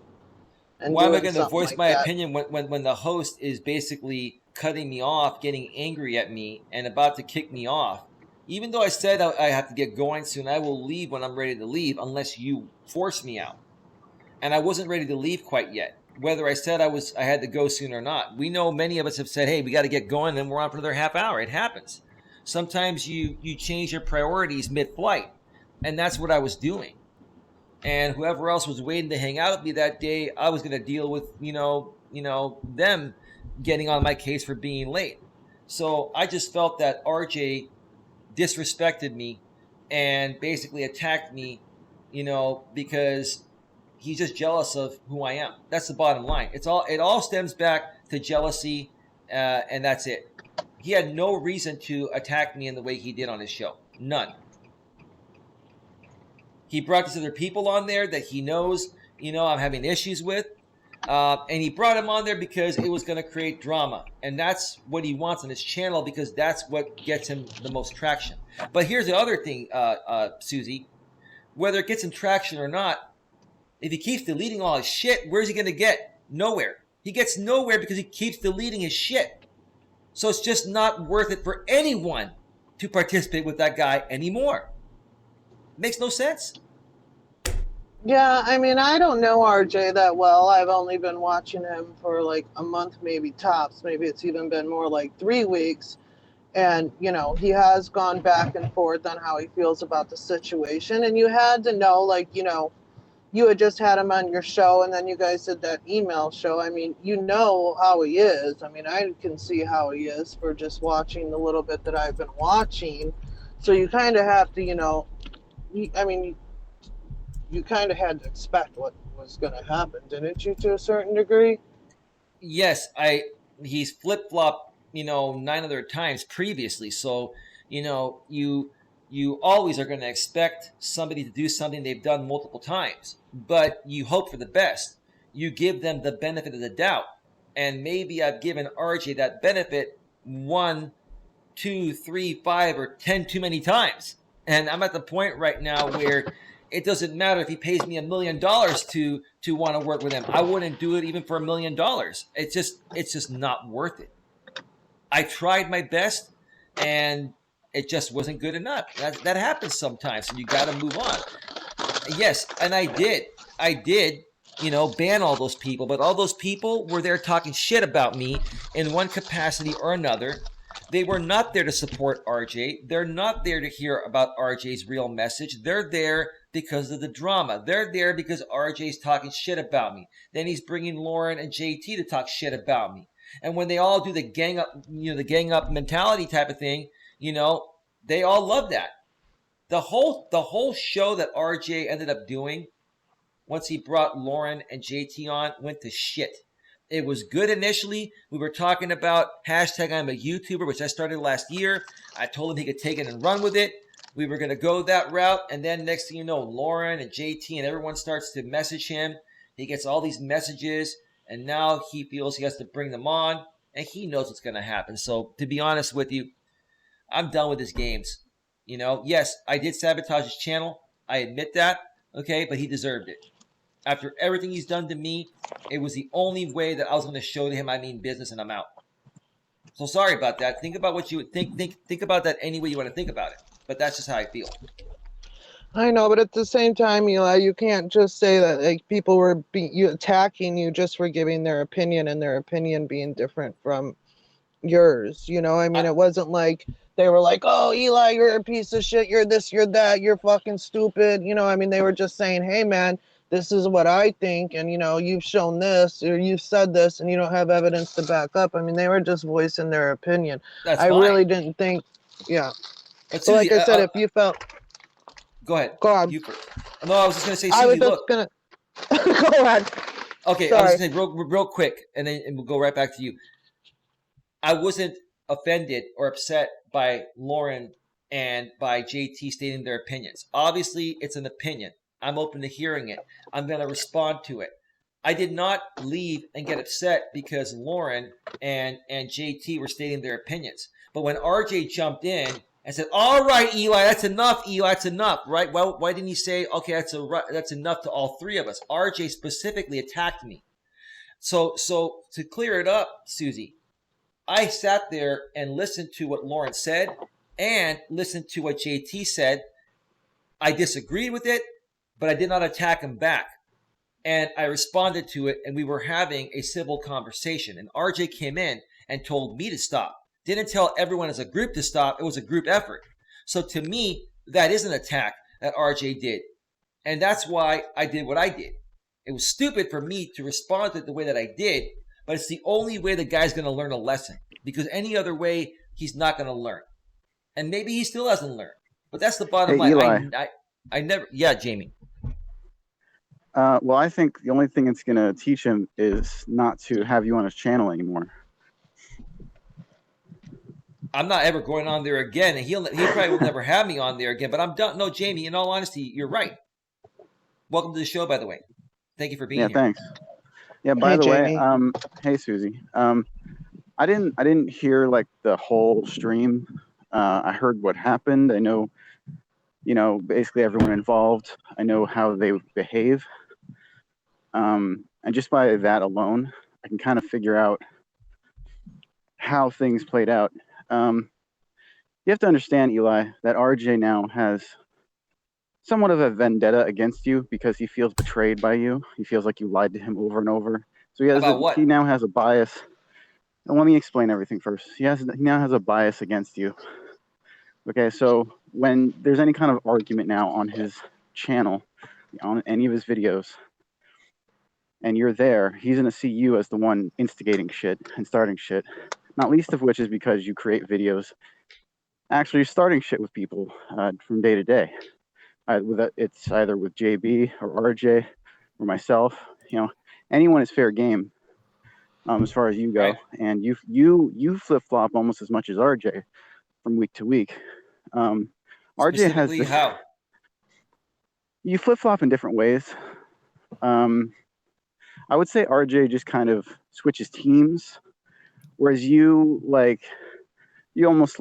and Why am I doing going to something voice like my that. opinion when the host is basically cutting me off, getting angry at me, and about to kick me off? Even though I said I have to get going soon, I will leave when I'm ready to leave unless you force me out. And I wasn't ready to leave quite yet. Whether I said I had to go soon or not. We know many of us have said, hey, we got to get going, and we're on for another half hour. It happens. Sometimes you change your priorities mid-flight, and that's what I was doing. And whoever else was waiting to hang out with me that day, I was going to deal with them getting on my case for being late. So I just felt that RJ disrespected me and basically attacked me, because He's just jealous of who I am. That's the bottom line. It all stems back to jealousy, and that's it. He had no reason to attack me in the way he did on his show. None. He brought these other people on there that he knows, I'm having issues with. And he brought him on there because it was going to create drama. And that's what he wants on his channel because that's what gets him the most traction. But here's the other thing, Susie. Whether it gets him traction or not, if he keeps deleting all his shit, where's he going to get? Nowhere. He gets nowhere because he keeps deleting his shit. So it's just not worth it for anyone to participate with that guy anymore. Makes no sense. Yeah, I mean, I don't know RJ that well. I've only been watching him for like a month, maybe tops. Maybe it's even been more like 3 weeks. And, he has gone back and forth on how he feels about the situation. And you had to know, like, you had just had him on your show and then you guys did that email show. I mean, how he is. I mean, I can see how he is for just watching the little bit that I've been watching. So you kind of have to, you kind of had to expect what was going to happen, didn't you, to a certain degree? Yes, he's flip-flopped, 9 other times previously. So, you always are going to expect somebody to do something they've done multiple times, but you hope for the best. You give them the benefit of the doubt. And maybe I've given RJ that benefit 1, 2, 3, 5, or 10 too many times. And I'm at the point right now where it doesn't matter if he pays me $1 million to want to work with him. I wouldn't do it even for $1 million. It's just not worth it. I tried my best, and it just wasn't good enough. That happens sometimes, and you got to move on. Yes, and I did, ban all those people, but all those people were there talking shit about me in one capacity or another. They were not there to support RJ. They're not there to hear about RJ's real message. They're there because of the drama. They're there because RJ's talking shit about me. Then he's bringing Lauren and JT to talk shit about me. And when they all do the gang up mentality type of thing, they all love that. The whole show that RJ ended up doing once he brought Lauren and JT on went to shit. It was good initially. We were talking about hashtag I'm a YouTuber, which I started last year. I told him he could take it and run with it. We were going to go that route. And then next thing you know, Lauren and JT and everyone starts to message him. He gets all these messages. And now he feels he has to bring them on. And he knows what's going to happen. So to be honest with you, I'm done with his games. Yes, I did sabotage his channel. I admit that. Okay, but he deserved it. After everything he's done to me, it was the only way that I was going to show to him I mean business, and I'm out. So sorry about that. Think about what you would think about that any way you want to think about it. But that's just how I feel. I know, but at the same time, Eli, you can't just say that like people were attacking you just for giving their opinion and their opinion being different from yours. I mean, it wasn't like they were like, "Oh, Eli, you're a piece of shit. You're this, you're that. You're fucking stupid." I mean, they were just saying, "Hey, man, this is what I think, and you've shown this or you've said this, and you don't have evidence to back up." I mean, they were just voicing their opinion. That's I fine. really didn't think, yeah. But Susie, like I said, if you felt, go ahead. Go on. No, I was just gonna say, Susie, I was just look. gonna go ahead. Okay, Sorry. I was gonna say real quick, and then we'll go right back to you. I wasn't offended or upset by Lauren and by JT stating their opinions. Obviously, it's an opinion. I'm open to hearing it. I'm going to respond to it. I did not leave and get upset because Lauren and JT were stating their opinions. But when RJ jumped in and said, "All right, Eli, that's enough, Eli, that's enough," right? Well, why didn't he say, "Okay, that's enough to all three of us"? RJ specifically attacked me. So to clear it up, Susie, I sat there and listened to what Lauren said and listened to what JT said. I disagreed with it, but I did not attack him back. And I responded to it, and we were having a civil conversation. And RJ came in and told me to stop. Didn't tell everyone as a group to stop. It was a group effort. So to me, that is an attack that RJ did. And that's why I did what I did. It was stupid for me to respond to it the way that I did, but it's the only way the guy's going to learn a lesson. Because any other way, he's not going to learn. And maybe he still hasn't learned. But that's the bottom line. Eli. I never... Yeah, Jamie. Well, I think the only thing it's going to teach him is not to have you on his channel anymore. I'm not ever going on there again, and he probably will never have me on there again. But I'm done. No, Jamie. In all honesty, you're right. Welcome to the show, by the way. Thank you for being here. Yeah, thanks. Yeah. By the way, hey Susie. I didn't hear like the whole stream. I heard what happened. I know, basically everyone involved. I know how they behave. And just by that alone, I can kind of figure out how things played out. You have to understand, Eli, that RJ now has somewhat of a vendetta against you because he feels betrayed by you. He feels like you lied to him over and over. So he now has a bias. And let me explain everything first. He now has a bias against you. Okay, so when there's any kind of argument now on his channel, on any of his videos, and you're there, he's going to see you as the one instigating shit and starting shit. Not least of which is because you create videos actually starting shit with people from day to day. It's either with JB or RJ or myself. Anyone is fair game as far as you go. Right. And you flip flop almost as much as RJ from week to week. RJ has this, how? You flip flop in different ways. I would say RJ just kind of switches teams, whereas you almost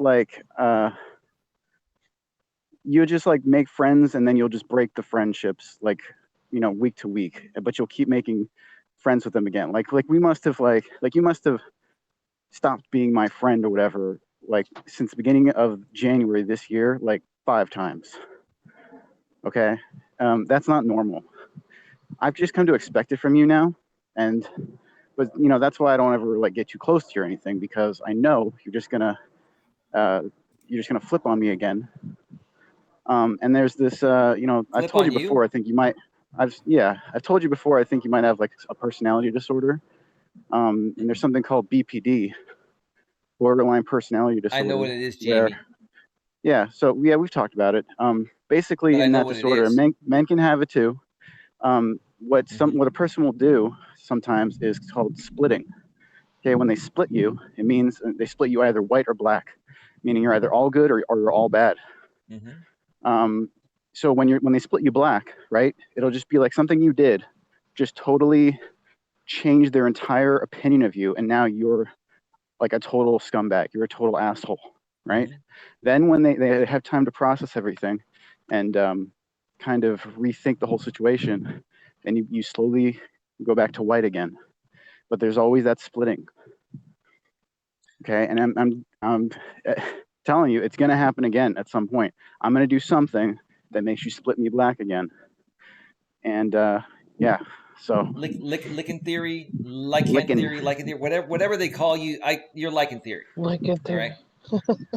you just make friends and then you'll just break the friendships week to week, but you'll keep making friends with them again. Like we must have you must have stopped being my friend or whatever since the beginning of January this year 5 times. Okay, that's not normal. I've just come to expect it from you now, but that's why I don't ever get you close to you or anything, because I know you're just gonna flip on me again. And there's this, I've told you before. I think you might. I've told you before. I think you might have a personality disorder. And there's something called BPD, borderline personality disorder. I know what it is, Jamie. We've talked about it. Basically, in that disorder, men can have it too. What a person will do sometimes is called splitting. Okay, when they split you, it means they split you either white or black, meaning you're either all good or you're all bad. Mm-hmm. So when they split you black, right, it'll just be something you did just totally changed their entire opinion of you, and now you're a total scumbag. You're a total asshole, right? Mm-hmm. Then when they have time to process everything and kind of rethink the whole situation, and you slowly go back to white again. But there's always that splitting. Okay, and I'm telling you, it's going to happen again at some point. I'm going to do something that makes you split me black again. And so licking theory, theory, whatever they call you, you're licking theory. Licking theory. All right?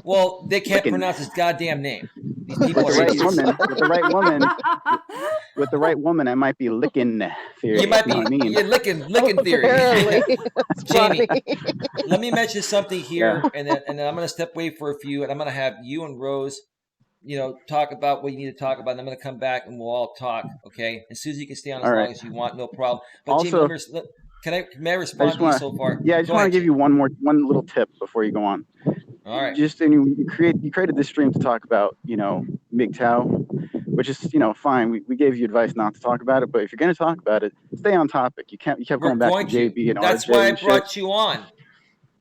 Well, they can't pronounce his goddamn name. These people with the right woman, I might be licking theory. You might be licking theory. Jamie, let me mention something here, and then I'm going to step away for a few, and I'm going to have you and Rose, talk about what you need to talk about, and I'm going to come back and we'll all talk, okay? And Susie can stay on as long as you want, no problem. But also, Jamie, may I respond to you so far? Yeah, I just want to give you one little tip before you go on. All right. You created this stream to talk about, MGTOW, which is, fine. We gave you advice not to talk about it, but if you're going to talk about it, stay on topic. You kept going back to JB and RJ. That's why I brought you on.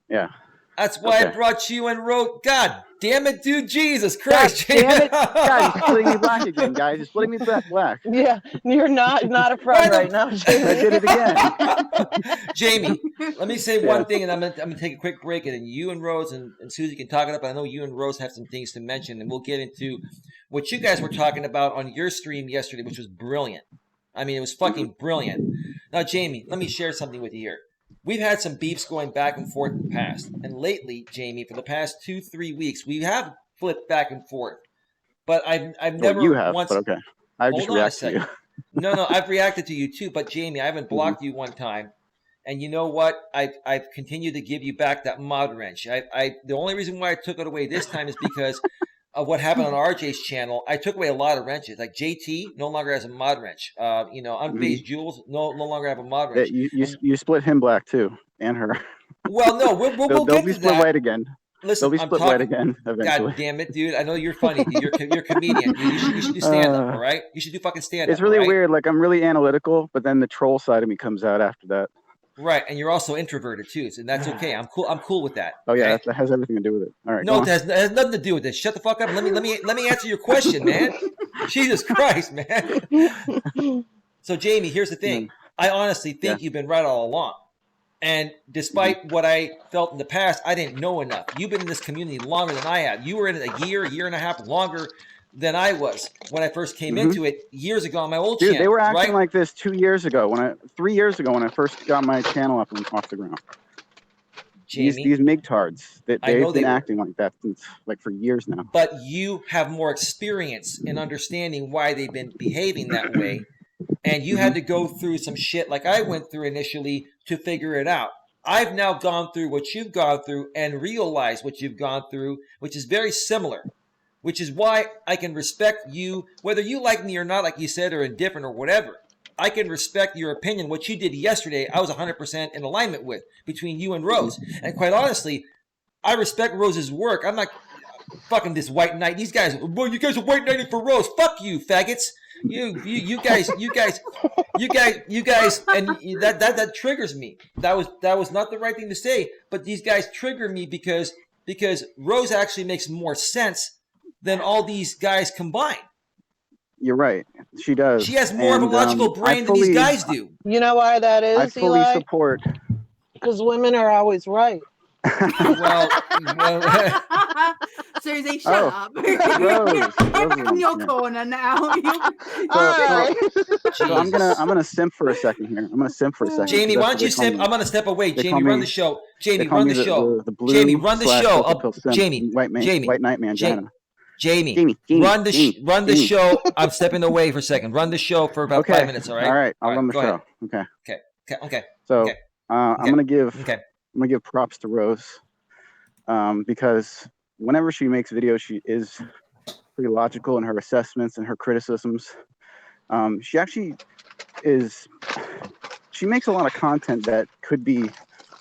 Yeah. That's why I brought you and wrote. God damn it, dude! Jesus Christ! God damn it! God, you're splitting me black again, guys. You're splitting me black. Yeah, you're not a friend right now, Jamie. I did it again. Jamie, let me say one thing, and I'm gonna take a quick break, and then you and Rose and Susie can talk it up. I know you and Rose have some things to mention, and we'll get into what you guys were talking about on your stream yesterday, which was brilliant. I mean, it was fucking brilliant. Now, Jamie, let me share something with you here. We've had some beefs going back and forth in the past. And lately, Jamie, for the past 2-3 weeks, we have flipped back and forth. But I've never you have, once... But okay. I just react to you. No, I've reacted to you too. But Jamie, I haven't blocked you one time. And you know what? I've continued to give you back that mod wrench. The only reason why I took it away this time is because of what happened on RJ's channel, I took away a lot of wrenches. Like JT no longer has a mod wrench. Unfazed Jules no longer have a mod wrench. You split him black too, and her. Well, no, we'll they'll get be to split that. white again. Listen, they'll be split white again eventually. God damn it, dude! I know you're funny, dude. You're a comedian. Dude. You should do stand up, all right? You should do fucking stand up. It's really weird. Like I'm really analytical, but then the troll side of me comes out after that. Right, and you're also introverted too, so that's okay. I'm cool with that. Oh yeah, that has everything to do with it. All right. No, it has nothing to do with this. Shut the fuck up. Let me answer your question, man. Jesus Christ, man. So Jamie, here's the thing. I honestly think you've been right all along. And despite what I felt in the past, I didn't know enough. You've been in this community longer than I have. You were in it a year and a half longer than I was when I first came into it years ago on my old channel. They were acting like this 3 years ago when I first got my channel up and off the ground. Jamie, these MGTOWs, they've been acting like that since for years now. But you have more experience in understanding why they've been behaving that way. And you had to go through some shit like I went through initially to figure it out. I've now gone through what you've gone through and realized what you've gone through, which is very similar, which is why I can respect you, whether you like me or not, like you said, or indifferent or whatever. I can respect your opinion. What you did yesterday, I was 100% in alignment with between you and Rose. And quite honestly, I respect Rose's work. I'm not fucking this white knight. These guys, well, you guys are white knighting for Rose. Fuck you, faggots. You guys, and that triggers me. That was not the right thing to say, but these guys trigger me because Rose actually makes more sense than all these guys combined. You're right. She does. She has more of a logical brain than these guys do. You know why that is, I fully Eli? support. Because women are always right. well, Susie, shut up. You're in your corner now. So I'm gonna simp for a second here. Jamie, why don't you simp? I'm gonna step away. Jamie, run the show. Jamie, run the show. Jamie, run the show. Jamie, white knight mangina. Jamie, run the show. I'm stepping away for a second. Run the show for about 5 minutes. All right. All right. I'll run the show. Okay. So I'm gonna give props to Rose because whenever she makes videos, she is pretty logical in her assessments and her criticisms. She actually is. She makes a lot of content that could be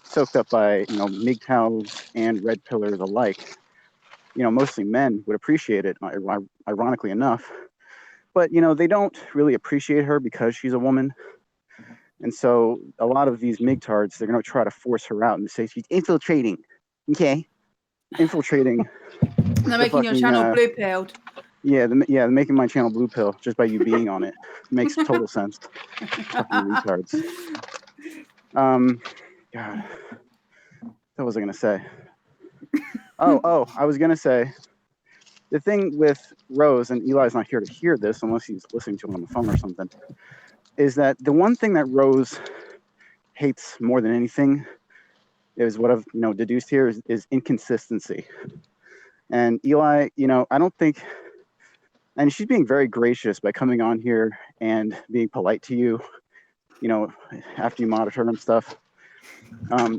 soaked up by MGTOWs and red pillars alike. Mostly men would appreciate it, ironically enough. But they don't really appreciate her because she's a woman. And so a lot of these MGTOWs, they're going to try to force her out and say she's infiltrating. Okay? Infiltrating. They're making your channel blue pilled. Yeah, they're making my channel blue pill just by you being on it. Makes total sense. Fucking retards. God. What was I going to say? Oh, I was going to say, the thing with Rose, and Eli's not here to hear this unless he's listening to it on the phone or something, is that the one thing that Rose hates more than anything is what I've deduced here is inconsistency. And Eli, I don't think, and she's being very gracious by coming on here and being polite to you, after you monitor her and stuff.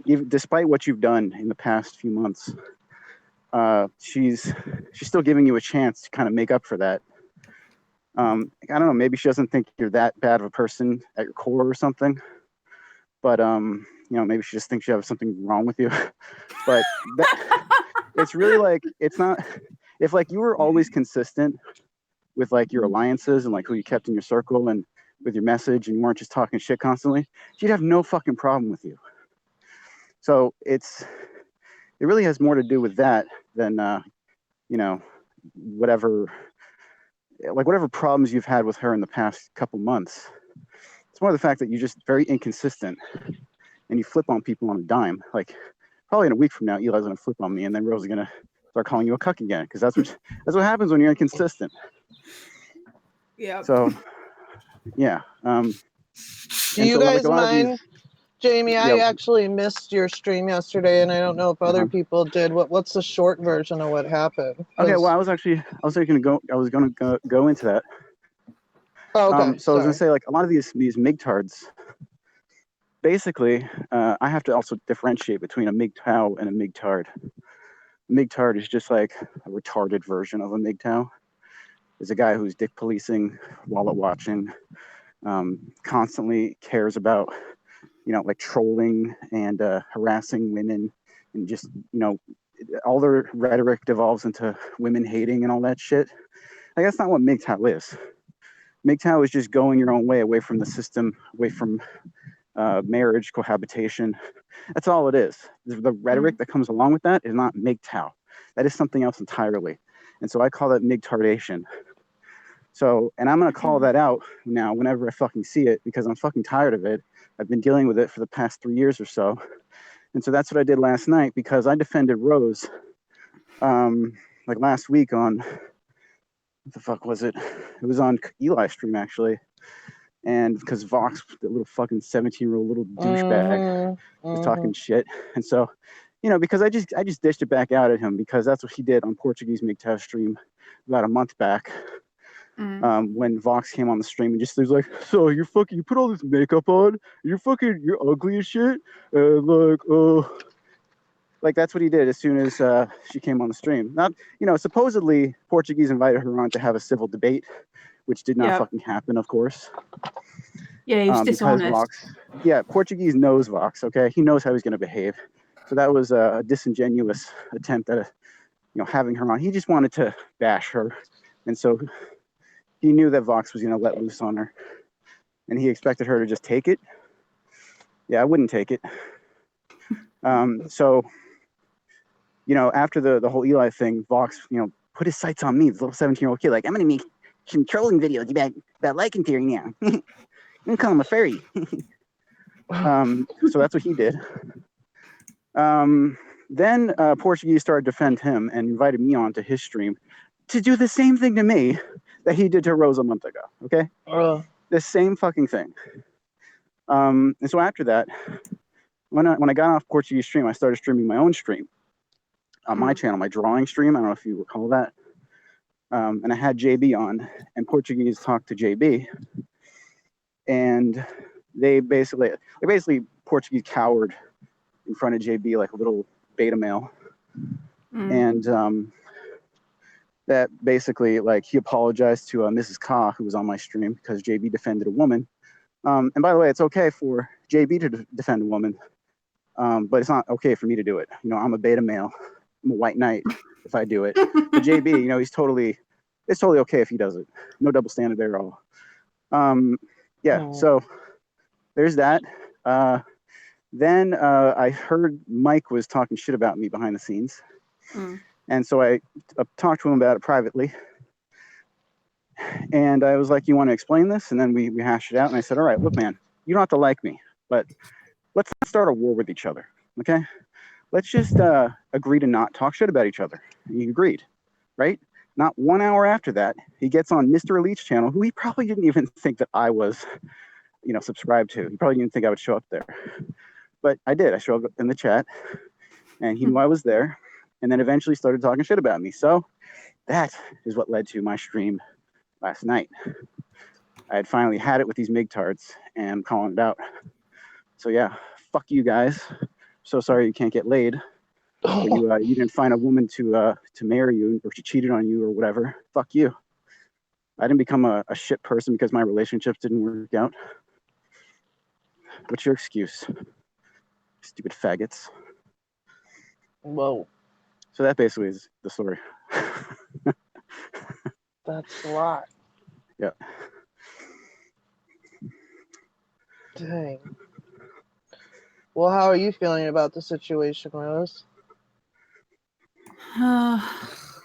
Even despite what you've done in the past few months, she's still giving you a chance to kind of make up for that. I don't know, maybe she doesn't think you're that bad of a person at your core or something, but maybe she just thinks you have something wrong with you. But it's really it's not, if you were always consistent with your alliances and who you kept in your circle and with your message, and you weren't just talking shit constantly, she'd have no fucking problem with you. So it really has more to do with that than whatever problems you've had with her in the past couple months. It's more the fact that you're just very inconsistent and you flip on people on a dime. Probably in a week from now, Eli's gonna flip on me, and then Rose is gonna start calling you a cuck again, because that's what happens when you're inconsistent. Yeah. So, yeah. Do you guys mind, Jamie? I actually missed your stream yesterday, and I don't know if other people did. What's the short version of what happened? Okay, well, I was going to go into that. Oh, okay. So I was going to say, a lot of these MGTOWs, basically, I have to also differentiate between a MGTOW and a MGTOW. MGTOW is just like a retarded version of a MGTOW. There's a guy who's dick policing, wallet watching, constantly cares about, like trolling and harassing women, and just, all their rhetoric devolves into women hating and all that shit. Like, that's not what MGTOW is. MGTOW is just going your own way, away from the system, away from marriage, cohabitation. That's all it is. The rhetoric that comes along with that is not MGTOW. That is something else entirely. And so I call that MGTardation. So, and I'm going to call that out now whenever I fucking see it, because I'm fucking tired of it. I've been dealing with it for the past 3 years or so. And so that's what I did last night, because I defended Rose like last week on, what the fuck was it? It was on Eli's stream, actually. And because Vox, the little fucking 17-year-old little douchebag, was talking shit. And so, because I just dished it back out at him, because that's what he did on Portuguese MGTOW stream about a month back. When Vox came on the stream and just was like, so you put all this makeup on, you're ugly as shit. Like that's what he did as soon as she came on the stream. Not, supposedly Portuguese invited her on to have a civil debate, which did not fucking happen, of course. Yeah, he was dishonest. Vox, Portuguese knows Vox, okay? He knows how he's going to behave. So that was a disingenuous attempt at, having her on. He just wanted to bash her. And so he knew that Vox was going to let loose on her. And he expected her to just take it. Yeah, I wouldn't take it. So, after the whole Eli thing, Vox, put his sights on me, this little 17-year-old kid. Like, I'm going to make some trolling videos about liking theory now. I'm going to call him a furry. So that's what he did. Then Portuguese started to defend him and invited me on to his stream to do the same thing to me that he did to Rose a month ago, okay? The same fucking thing. And so after that, when I got off Portuguese stream, I started streaming my own stream on my channel, my drawing stream. I don't know if you recall that. And I had JB on, and Portuguese talked to JB, and they basically Portuguese cowered in front of JB like a little beta male. And that basically, like, he apologized to Mrs. Ka, who was on my stream, because JB defended a woman. And by the way, it's okay for JB to defend a woman, but it's not okay for me to do it. I'm a beta male. I'm a white knight if I do it. But JB, it's totally okay if he does it. No double standard there at all. So there's that. Then I heard Mike was talking shit about me behind the scenes. And so I talked to him about it privately. And I was like, you want to explain this? And then we hashed it out. And I said, all right, look, man, you don't have to like me, but let's not start a war with each other, okay? Let's just agree to not talk shit about each other. And he agreed, right? Not 1 hour after that, he gets on Mr. Elite's channel, who he probably didn't even think that I was, subscribed to. He probably didn't think I would show up there. But I did. I showed up in the chat, and he knew I was there, and then eventually started talking shit about me. So that is what led to my stream last night. I had finally had it with these MGTards, and I'm calling it out. So yeah, fuck you guys. So sorry you can't get laid. You didn't find a woman to marry you, or she cheated on you or whatever. Fuck you. I didn't become a shit person because my relationships didn't work out. What's your excuse? Stupid faggots. Whoa. So that basically is the story. That's a lot. Yeah. Dang. Well, how are you feeling about the situation, Rose?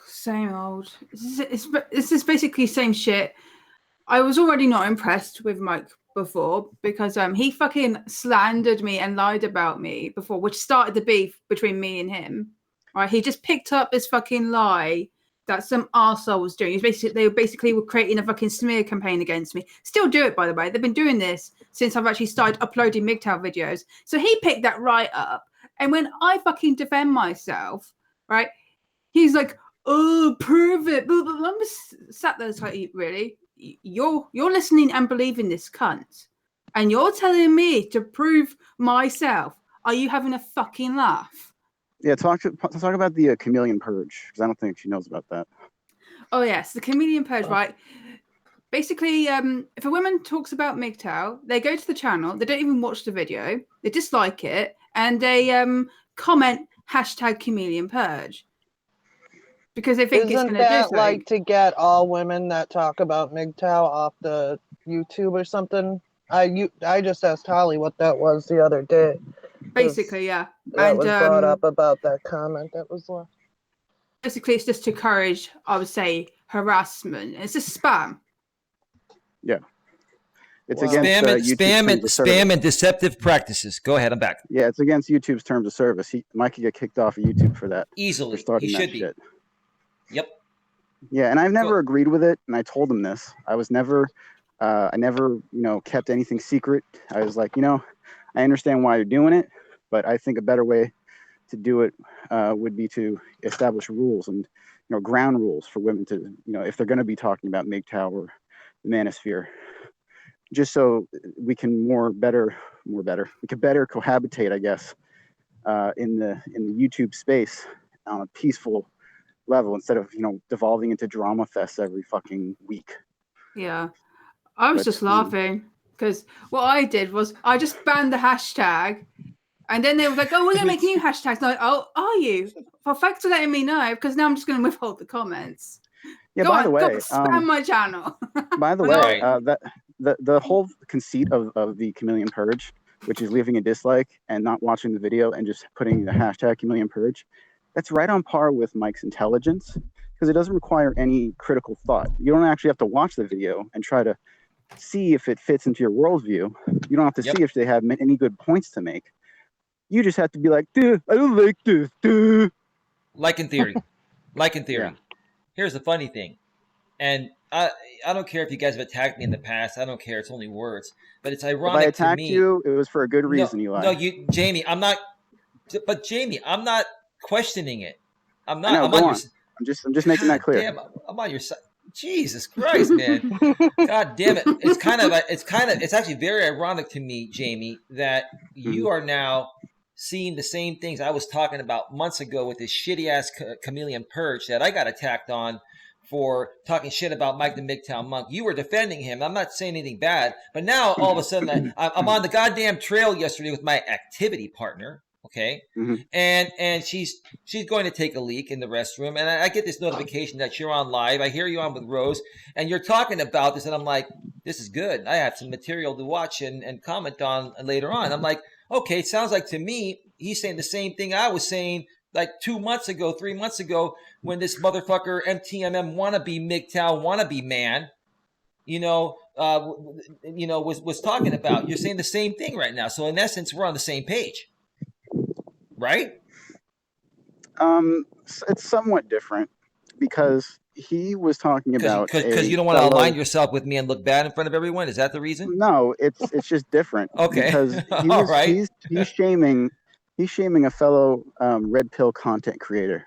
Same old. It's just basically same shit. I was already not impressed with Mike before because he fucking slandered me and lied about me before, which started the beef between me and him. Right? He just picked up this fucking lie that some arsehole was doing. They were creating a fucking smear campaign against me. Still do it, by the way. They've been doing this since I've actually started uploading MGTOW videos. So he picked that right up. And when I fucking defend myself, right, he's like, oh, prove it. I'm just sat there like, really? You're listening and believing this cunt. And you're telling me to prove myself. Are you having a fucking laugh? Yeah, talk about the chameleon purge, because I don't think she knows about that. Oh yes, the chameleon purge, right? Basically, if a woman talks about MGTOW, they go to the channel, they don't even watch the video, they dislike it, and they comment #chameleon purge because they think it's going to do Isn't that something. like to get all women that talk about MGTOW off the YouTube or something? I just asked Holly what that was the other day. Basically, yeah. That was brought up about that comment that was left. Basically, it's just to encourage, I would say, harassment. It's just spam. Yeah. It's against spam and deceptive practices. Go ahead, I'm back. Yeah, it's against YouTube's terms of service. Mike could get kicked off of YouTube for that. Easily. For starting He should that be. shit. Yep. Yeah, and I've never agreed with it, and I told him this. I never, kept anything secret. I was like, I understand why you're doing it, but I think a better way to do it would be to establish rules and, ground rules for women to, if they're going to be talking about MGTOW or the manosphere, just so we can we can better cohabitate, I guess, in the YouTube space on a peaceful level instead of, devolving into drama fests every fucking week. Yeah. I was just laughing because what I did was I just banned the hashtag and then they were like, oh, we're going to make new hashtags. And I'm like, oh, are you? Well, thanks for letting me know because now I'm just going to withhold the comments. Yeah, by the way, spam my channel. By the way, the whole conceit of the chameleon purge, which is leaving a dislike and not watching the video and just putting the hashtag chameleon purge, that's right on par with Mike's intelligence because it doesn't require any critical thought. You don't actually have to watch the video and try to see if it fits into your worldview. You don't have to see if they have any good points to make. You just have to be like, dude, I don't like this, dude. Like in theory. Yeah. Here's the funny thing. And I don't care if you guys have attacked me in the past. I don't care. It's only words. But it's ironic if I attacked to me. You, it was for a good reason, Eli. No, Jamie, I'm not. But Jamie, I'm not questioning it. I'm not. I know, I'm go on on. I'm just making that clear. Damn, I'm on your side. Jesus Christ, man. God damn it. It's actually very ironic to me, Jamie, that you are now seeing the same things I was talking about months ago with this shitty ass chameleon purge that I got attacked on for talking shit about Mike the MGTOW monk. You were defending him. I'm not saying anything bad, but now all of a sudden I'm on the goddamn trail yesterday with my activity partner. Okay. Mm-hmm. And she's going to take a leak in the restroom. And I get this notification that you're on live. I hear you on with Rose and you're talking about this. And I'm like, this is good. I have some material to watch and comment on later on. I'm like, okay, it sounds like to me, he's saying the same thing I was saying like 2 months ago, 3 months ago, when this motherfucker MTMM wannabe MGTOW wannabe man, was talking about. You're saying the same thing right now. So in essence, we're on the same page. Right? It's somewhat different because he was talking about because you don't want to align yourself with me and look bad in front of everyone. Is that the reason? No, it's just different. Okay, because he's shaming a fellow red pill content creator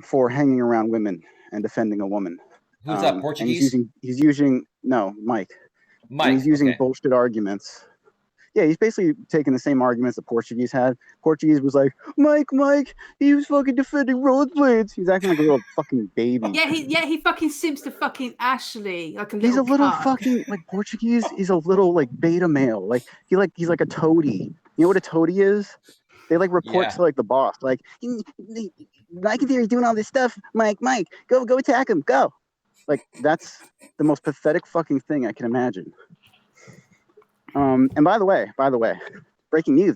for hanging around women and defending a woman. Who's that? Portuguese? He's using Mike. And he's using bullshit arguments. Yeah, he's basically taking the same arguments the Portuguese had. Portuguese was like, Mike, he was fucking defending rollerblades. He's acting like a little fucking baby. Yeah, he fucking simps to fucking Ashley like a little. He's a little cunt. fucking like Portuguese. He's a little like beta male. He's like a toady. You know what a toady is? They like report to like the boss. Like, Mike and Theory doing all this stuff. Mike, go attack him. Go. Like that's the most pathetic fucking thing I can imagine. And by the way, breaking news.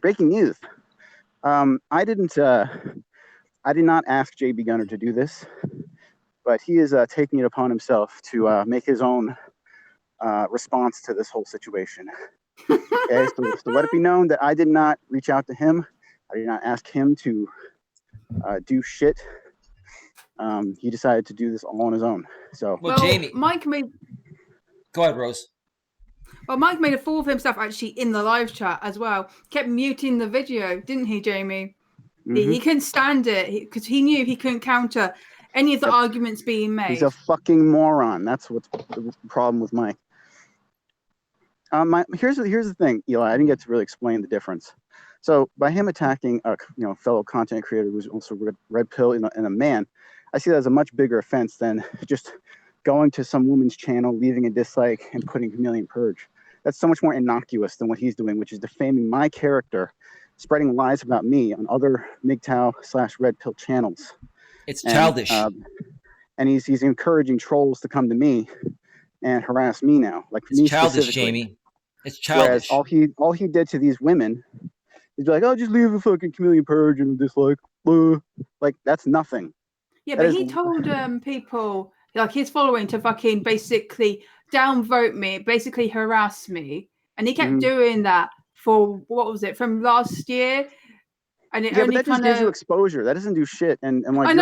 I did not ask JB Gunner to do this, but he is taking it upon himself to make his own response to this whole situation. Okay, so let it be known that I did not reach out to him. I did not ask him to do shit. He decided to do this all on his own. So, well, Jamie, go ahead, Rose. Well, Mike made a fool of himself actually in the live chat as well. Kept muting the video, didn't he, Jamie? Mm-hmm. He couldn't stand it because he knew he couldn't counter any of the arguments being made. He's a fucking moron. That's what's the problem with Mike. Here's the thing, Eli. I didn't get to really explain the difference. So by him attacking a fellow content creator who's also red pill and a man, I see that as a much bigger offense than just going to some woman's channel, leaving a dislike, and putting Chameleon Purge. That's so much more innocuous than what he's doing, which is defaming my character, spreading lies about me on other MGTOW/red pill channels. It's childish. And he's encouraging trolls to come to me and harass me now. Like it's me childish, specifically. Jamie. It's childish. Whereas all he did to these women is be like, oh, just leave a fucking Chameleon Purge and dislike. Like, that's nothing. Yeah, but he told people, like his following, to fucking basically downvote me, basically harass me. And he kept doing that for, what was it, from last year? And it only but that just gives you exposure. That doesn't do shit. And like,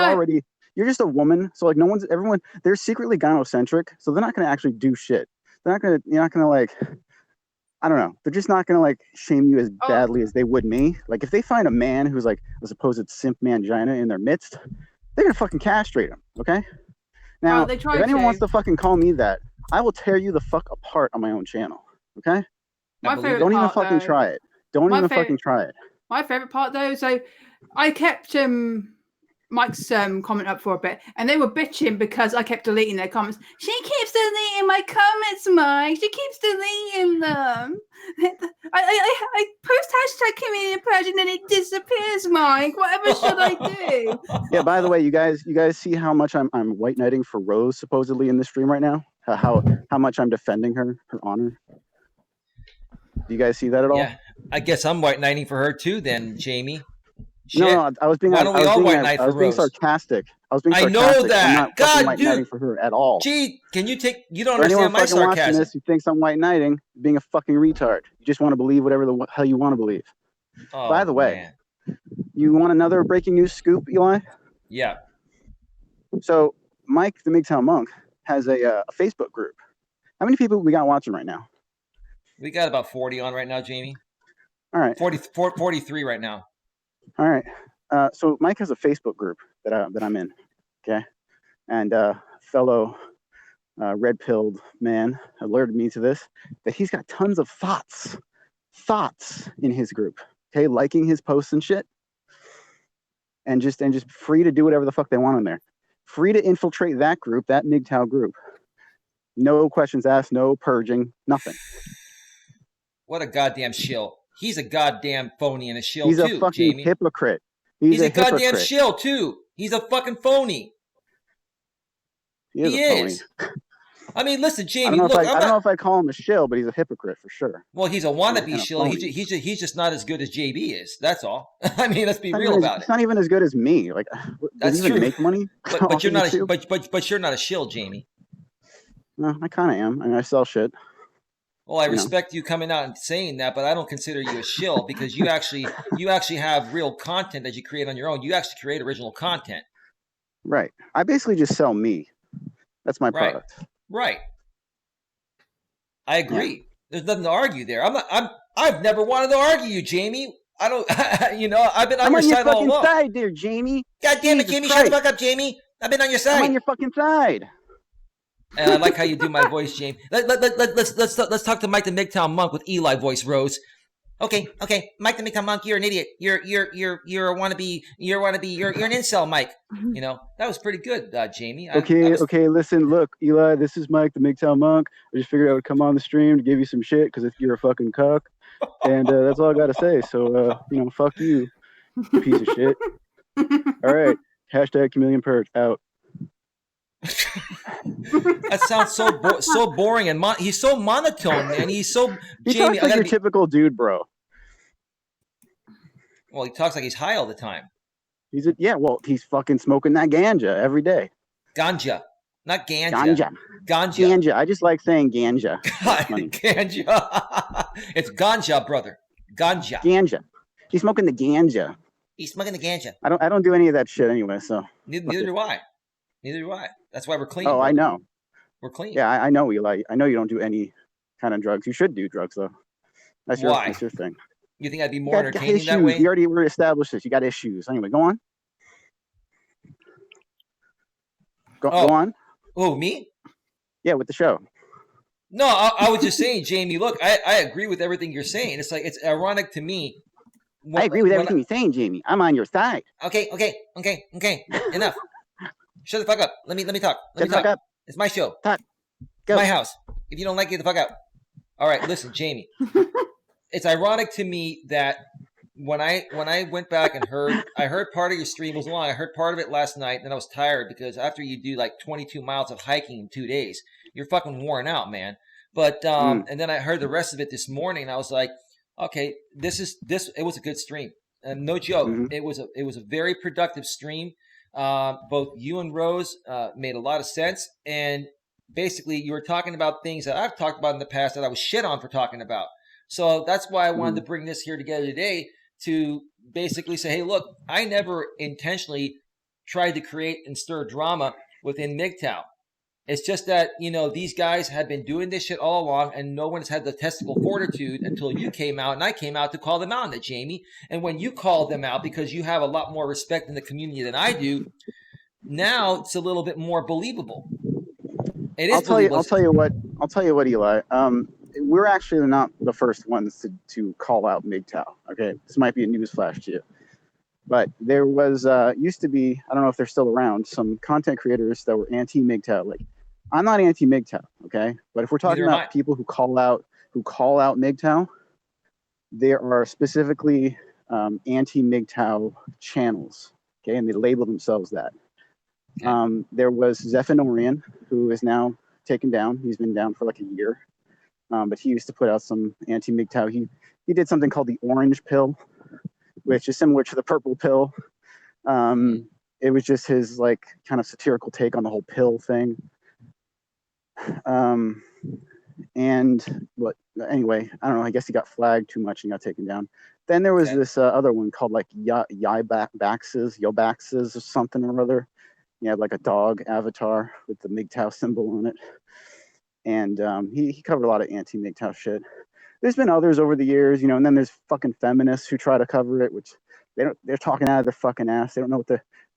you're just a woman. So like everyone, they're secretly gynocentric. So they're not going to actually do shit. You're not going to like, I don't know. They're just not going to like shame you as badly as they would me. Like if they find a man who's like a supposed simp mangina in their midst, they're going to fucking castrate him. Okay. Now, if anyone wants to fucking call me that, I will tear you the fuck apart on my own channel. Okay. Don't even fucking try it. Don't even fucking try it. My favorite part though, so I kept Mike's comment up for a bit, and they were bitching because I kept deleting their comments. She keeps deleting my comments, Mike. She keeps deleting them. I post hashtag Chameleon Purge and then it disappears, Mike. Whatever should I do? Yeah. By the way, you guys see how much I'm white knighting for Rose supposedly in this stream right now? How much I'm defending her honor? Do you guys see that at all? Yeah. I guess I'm white knighting for her too, then, Jamie. Shit. No, I was being. Why don't we all white knight for Rose? I was being sarcastic. I know that. I'm not God, white knighting for her at all. Gee, can you take? You don't understand my sarcasm. Watching this who thinks I'm white knighting, being a fucking retard. You just want to believe whatever the hell you want to believe. Oh, by the way, you want another breaking news scoop, Eli? Yeah. So Mike, the MGTOW monk, has a Facebook group. How many people we got watching right now? We got about 40 on right now, Jamie. All right. 43 right now. All right. So Mike has a Facebook group that I'm in. Okay. And fellow red-pilled man alerted me to this, that he's got tons of thoughts in his group. Okay. Liking his posts and shit. And just free to do whatever the fuck they want on there. Free to infiltrate that group, that MGTOW group. No questions asked, no purging, nothing. What a goddamn shill. He's a goddamn phony and a shill too, Jamie. He's a fucking hypocrite. He's a goddamn shill too. He's a fucking phony. He is. I mean, listen, Jamie. I don't know if I call him a shill, but he's a hypocrite for sure. Well, he's a wannabe shill. He's just not as good as JB is. That's all. I mean, let's be real about it. He's not even as good as me. Like, that's true. Make money, but you're not. But you're not a shill, Jamie. No, I kind of am. I mean, I sell shit. Well, I respect you coming out and saying that, but I don't consider you a shill because you actually have real content that you create on your own. You actually create original content. Right. I basically just sell me. That's my product. Right. I agree. Yeah. There's nothing to argue there. I've never wanted to argue you, Jamie. I don't. I've been on your side all along. I'm on your fucking side, there, Jamie. God damn it, Jamie! Shut the fuck up, Jamie. I've been on your side. I'm on your fucking side. And I like how you do my voice, James. Let's talk to Mike the MGTOW monk with Eli voice, Rose. Okay, Mike the MGTOW monk, you're an idiot. You're a wannabe. You're an incel, Mike. That was pretty good, Jamie. Okay. Listen, look, Eli, this is Mike the MGTOW monk. I just figured I would come on the stream to give you some shit because you're a fucking cuck, and that's all I got to say. So, fuck you, piece of shit. All right, hashtag Chameleon Purge out. That sounds so boring, and he's so monotone, man. He's so Jamie. Talks like your typical dude, bro. Well, he talks like he's high all the time. He's fucking smoking that ganja every day. Ganja, not ganja. Ganja. I just like saying ganja. Ganja. It's ganja, brother. Ganja. He's smoking the ganja. He's smoking the ganja. I don't do any of that shit anyway. So neither do I. Neither do I. That's why we're clean. Oh, I know. We're clean. Yeah, I know, Eli. I know you don't do any kind of drugs. You should do drugs, though. That's your thing. You think I'd be more entertaining that way? We already established this. You got issues. Anyway, go on. Go on. Oh, me? Yeah, with the show. No, I was just saying, Jamie, look, I agree with everything you're saying. It's like, it's ironic to me I agree with everything you're saying, Jamie. I'm on your side. Okay. Enough. Shut the fuck up. Let me talk. Let me talk. Up. It's my show. Talk. Go. It's my house. If you don't like it, get the fuck out. All right, listen, Jamie. It's ironic to me that when I went back and I heard part of your stream. It was long. I heard part of it last night, and I was tired because after you do like 22 miles of hiking in 2 days, you're fucking worn out, man. But and then I heard the rest of it this morning, and I was like, okay, this. It was a good stream, and no joke. Mm-hmm. It was a very productive stream. Both you and Rose made a lot of sense, and basically you were talking about things that I've talked about in the past that I was shit on for talking about. So that's why I wanted to bring this here together today to basically say, hey, look, I never intentionally tried to create and stir drama within MGTOW. It's just that, these guys have been doing this shit all along, and no one's had the testicle fortitude until you came out, and I came out to call them out on it, Jamie. And when you called them out, because you have a lot more respect in the community than I do, now it's a little bit more believable. It is believable. I'll tell you what, Eli. We're actually not the first ones to call out MGTOW. Okay, this might be a newsflash to you, but there was used to be, I don't know if they're still around, some content creators that were anti-MGTOW. Like, I'm not anti-MGTOW, okay, but if we're talking about people who call out MGTOW, there are specifically anti-MGTOW channels, okay, and they label themselves that. Okay. There was Zephinorian, who is now taken down. He's been down for like a year. But he used to put out some anti-MGTOW. He did something called the orange pill, which is similar to the purple pill. It was just his like kind of satirical take on the whole pill thing. Anyway, I don't know. I guess he got flagged too much and got taken down. Then there was this other one called like Yobaxes or something or other. He had like a dog avatar with the MGTOW symbol on it. And he covered a lot of anti-MGTOW shit. There's been others over the years, and then there's fucking feminists who try to cover it, which they're talking out of their fucking ass. They don't know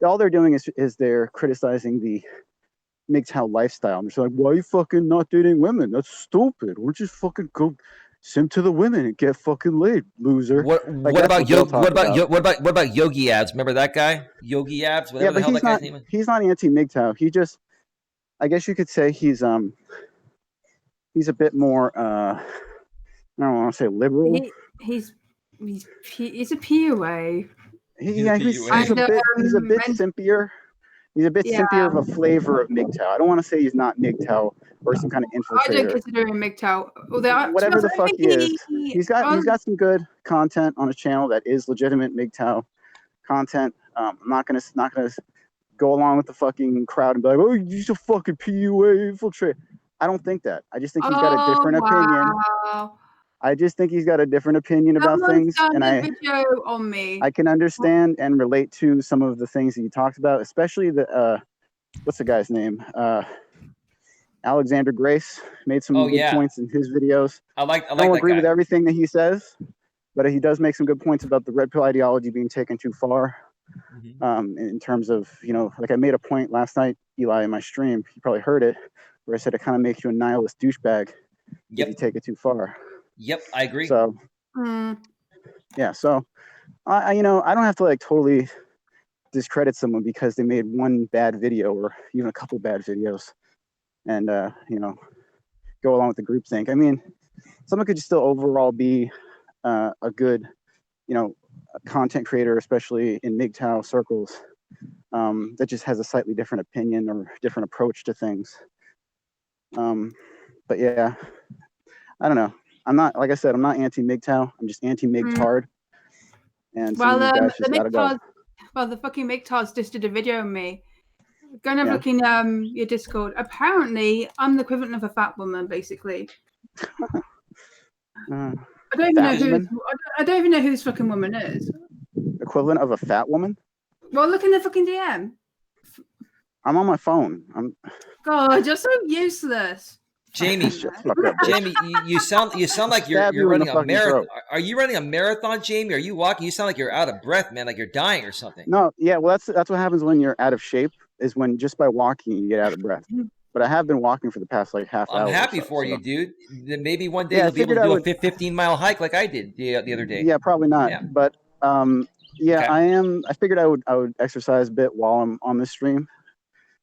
all they're doing is they're criticizing the MGTOW lifestyle. And they're just like, why are you fucking not dating women? That's stupid. We'll just fucking go simp to the women and get fucking laid, loser. What about Yogi Abs? Remember that guy? Yogi Abs, whatever the hell that guy's name is. He's not anti-MGTOW. He just, I guess you could say he's a bit more I don't want to say liberal. He's a POA. He's a bit simpier. He's a bit simpier of a flavor of MGTOW. I don't want to say he's not MGTOW or some kind of infiltrator. I don't consider him MGTOW. Whatever the fuck he is, he's got some good content on his channel that is legitimate MGTOW content. I'm not gonna go along with the fucking crowd and be like, oh, you're a fucking PUA infiltrator. I don't think that. I just think he's got a different opinion. I just think he's got a different opinion about things, and I can understand and relate to some of the things that he talks about, especially the what's the guy's name? Alexander Grace made some good points in his videos. I don't agree with everything that he says, but he does make some good points about the red pill ideology being taken too far. Mm-hmm. In terms of, like I made a point last night, Eli, in my stream. You probably heard it, where I said it kind of makes you a nihilist douchebag if you take it too far. Yep, I agree. So, yeah. So, I don't have to like totally discredit someone because they made one bad video or even a couple bad videos, and go along with the groupthink. I mean, someone could just still overall be a good, content creator, especially in MGTOW circles, that just has a slightly different opinion or different approach to things. But yeah, I don't know. I'm not, like I said, I'm not anti-MGTOW. I'm just anti-MGTOW. And the fucking MGTOWs just did a video on me. Go and have a look in your Discord. Apparently, I'm the equivalent of a fat woman, basically. I don't even know who this fucking woman is. Equivalent of a fat woman? Well, look in the fucking DM. I'm on my phone. God, you're so useless. Jamie, you sound like you're running a marathon. Are you running a marathon, Jamie? Are you walking? You sound like you're out of breath, man, like you're dying or something. No, yeah, well, that's what happens when you're out of shape, is when just by walking you get out of breath. But I have been walking for the past like half hour. I'm happy for you, dude. Then maybe one day you'll be able to do a 15-mile hike like I did the other day. Yeah, probably not. Yeah. But Yeah, Okay. I am. I figured I would exercise a bit while I'm on this stream,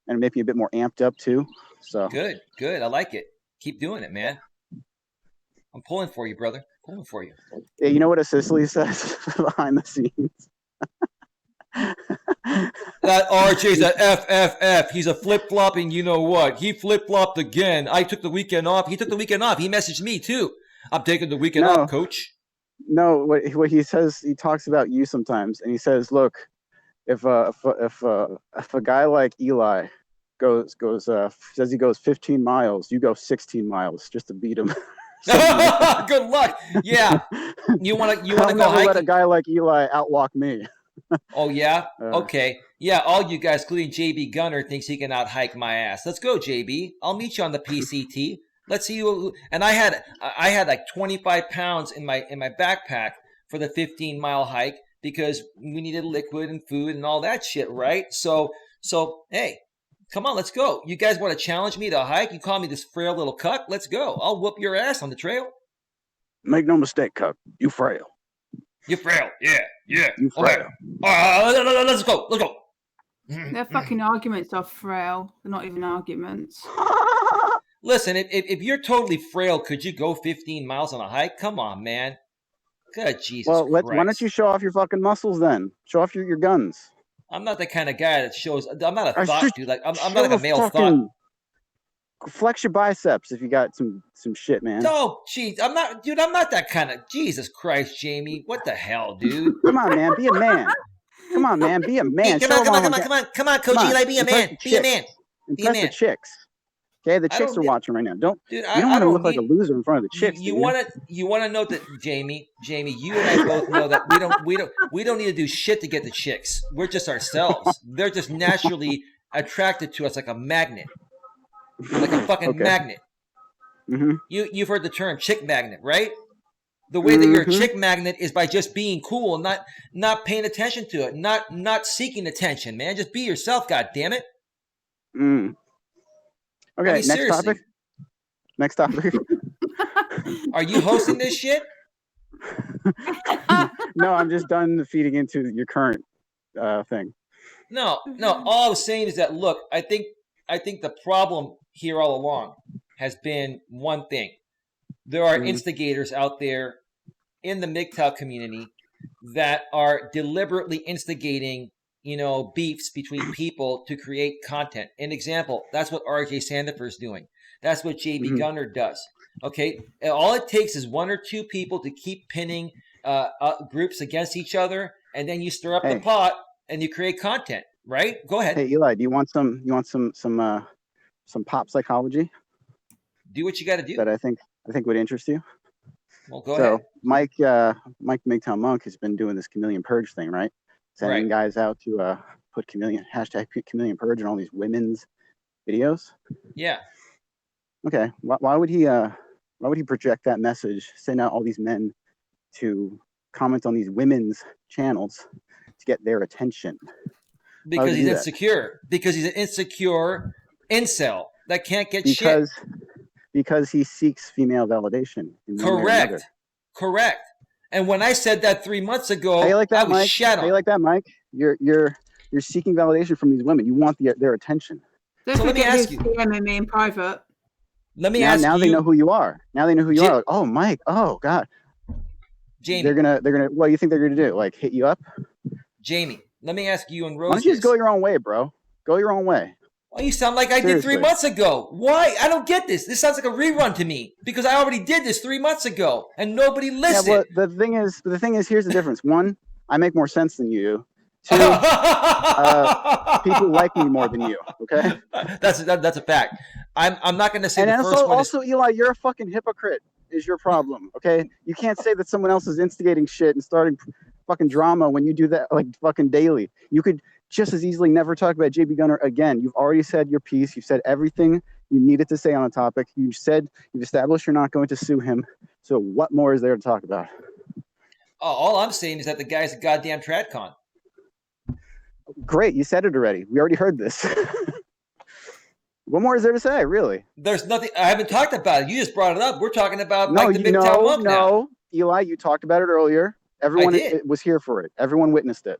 and make me a bit more amped up too. So Good. I like it. Keep doing it, man. I'm pulling for you, brother. Pulling for you. yeah, you know what a Sicily says behind the scenes. That RJ's a FFF. He's a flip-flopping you know what. He flip-flopped again. I took the weekend off. He took the weekend off. He messaged me too. I'm taking the weekend off, coach. No, what he says, he talks about you sometimes, and he says, look, if a guy like Eli says he goes 15 miles, you go 16 miles just to beat him. Good luck. Yeah. You want to go never hiking? Let a guy like Eli outwalk me. Oh, yeah? Okay. Yeah, all you guys, including JB Gunner, thinks he can out-hike my ass. Let's go, JB. I'll meet you on the PCT. Let's see you. And I had like 25 pounds in my backpack for the 15-mile hike because we needed liquid and food and all that shit, right? So hey, come on, let's go. You guys want to challenge me to a hike? You call me this frail little cuck? Let's go. I'll whoop your ass on the trail. Make no mistake, cuck. You frail. You're frail. Yeah. You frail. Okay. Let's go. Their fucking arguments are frail. They're not even arguments. Listen, if you're totally frail, could you go 15 miles on a hike? Come on, man. Good Jesus Christ. Why don't you show off your fucking muscles then? Show off your guns. I'm not the kind of guy that shows. I'm not a thought dude. Like I'm not like a male thought. Flex your biceps if you got some shit, man. No, geez, I'm not that kind of. Jesus Christ, Jamie, what the hell, dude? Come on, man, be a man. Come on, man, be a man. Hey, come on, Coach Eli, be a man. Be a man. Impress the chicks. Okay, the chicks are watching right now. You don't want to look like a loser in front of the chicks. You want to know that, Jamie, you and I both know that we don't need to do shit to get the chicks. We're just ourselves. They're just naturally attracted to us like a magnet, like a fucking magnet. Mm-hmm. You've heard the term chick magnet, right? The way that you're a chick magnet is by just being cool, not paying attention to it, not seeking attention, man. Just be yourself, God damn it. Mm. Okay, I mean, next topic. Are you hosting this shit? No, I'm just done feeding into your current thing. No. All I was saying is that, look, I think the problem here all along has been one thing. There are instigators out there in the MGTOW community that are deliberately instigating, beefs between people to create content. An example, that's what RJ Sandifer's doing. That's what JB Gunner does. Okay, and all it takes is one or two people to keep pinning groups against each other, and then you stir up the pot and you create content. Right? Go ahead. Hey Eli, do you want some pop psychology? Do what you got to do. That I think would interest you. Well, go ahead. Mike MGTOW Monk has been doing this chameleon purge thing, right? Sending guys out to put hashtag chameleon purge in all these women's videos. Yeah. Okay. Why would he project that message? Send out all these men to comment on these women's channels to get their attention. Because he's insecure. Because he's an insecure incel that can't get shit. Because he seeks female validation. Correct. And when I said that 3 months ago, how you like that, I was Mike? shat on. How you like that, Mike? You're seeking validation from these women. You want their attention. So let me ask you. DMing me in private. Let me ask you. Now they know who you are. Now they know who you are. Like, oh, Mike. Oh, God. Jamie. They're gonna. What do you think they're gonna do? Like hit you up? Jamie, let me ask you and Rose. Why don't you just go your own way, bro? Go your own way. Well, you sound like I did 3 months ago. Why? I don't get this. This sounds like a rerun to me because I already did this 3 months ago and nobody listened. Yeah, well, the thing is, here's the difference. One, I make more sense than you do. Two, people like me more than you. Okay, that's a fact. I'm not going to say. And the first one also, Eli, you're a fucking hypocrite. Is your problem? Okay, you can't say that someone else is instigating shit and starting fucking drama when you do that like fucking daily. You could just as easily never talk about JB Gunner again. You've already said your piece. You've said everything you needed to say on the topic. You've established you're not going to sue him. So what more is there to talk about? All I'm saying is that the guy's a goddamn tradcon. Great, you said it already. We already heard this. What more is there to say, really? There's nothing. I haven't talked about it. You just brought it up. We're talking about the MGTOW Monk now. Eli, you talked about it earlier. Everyone was here for it. Everyone witnessed it.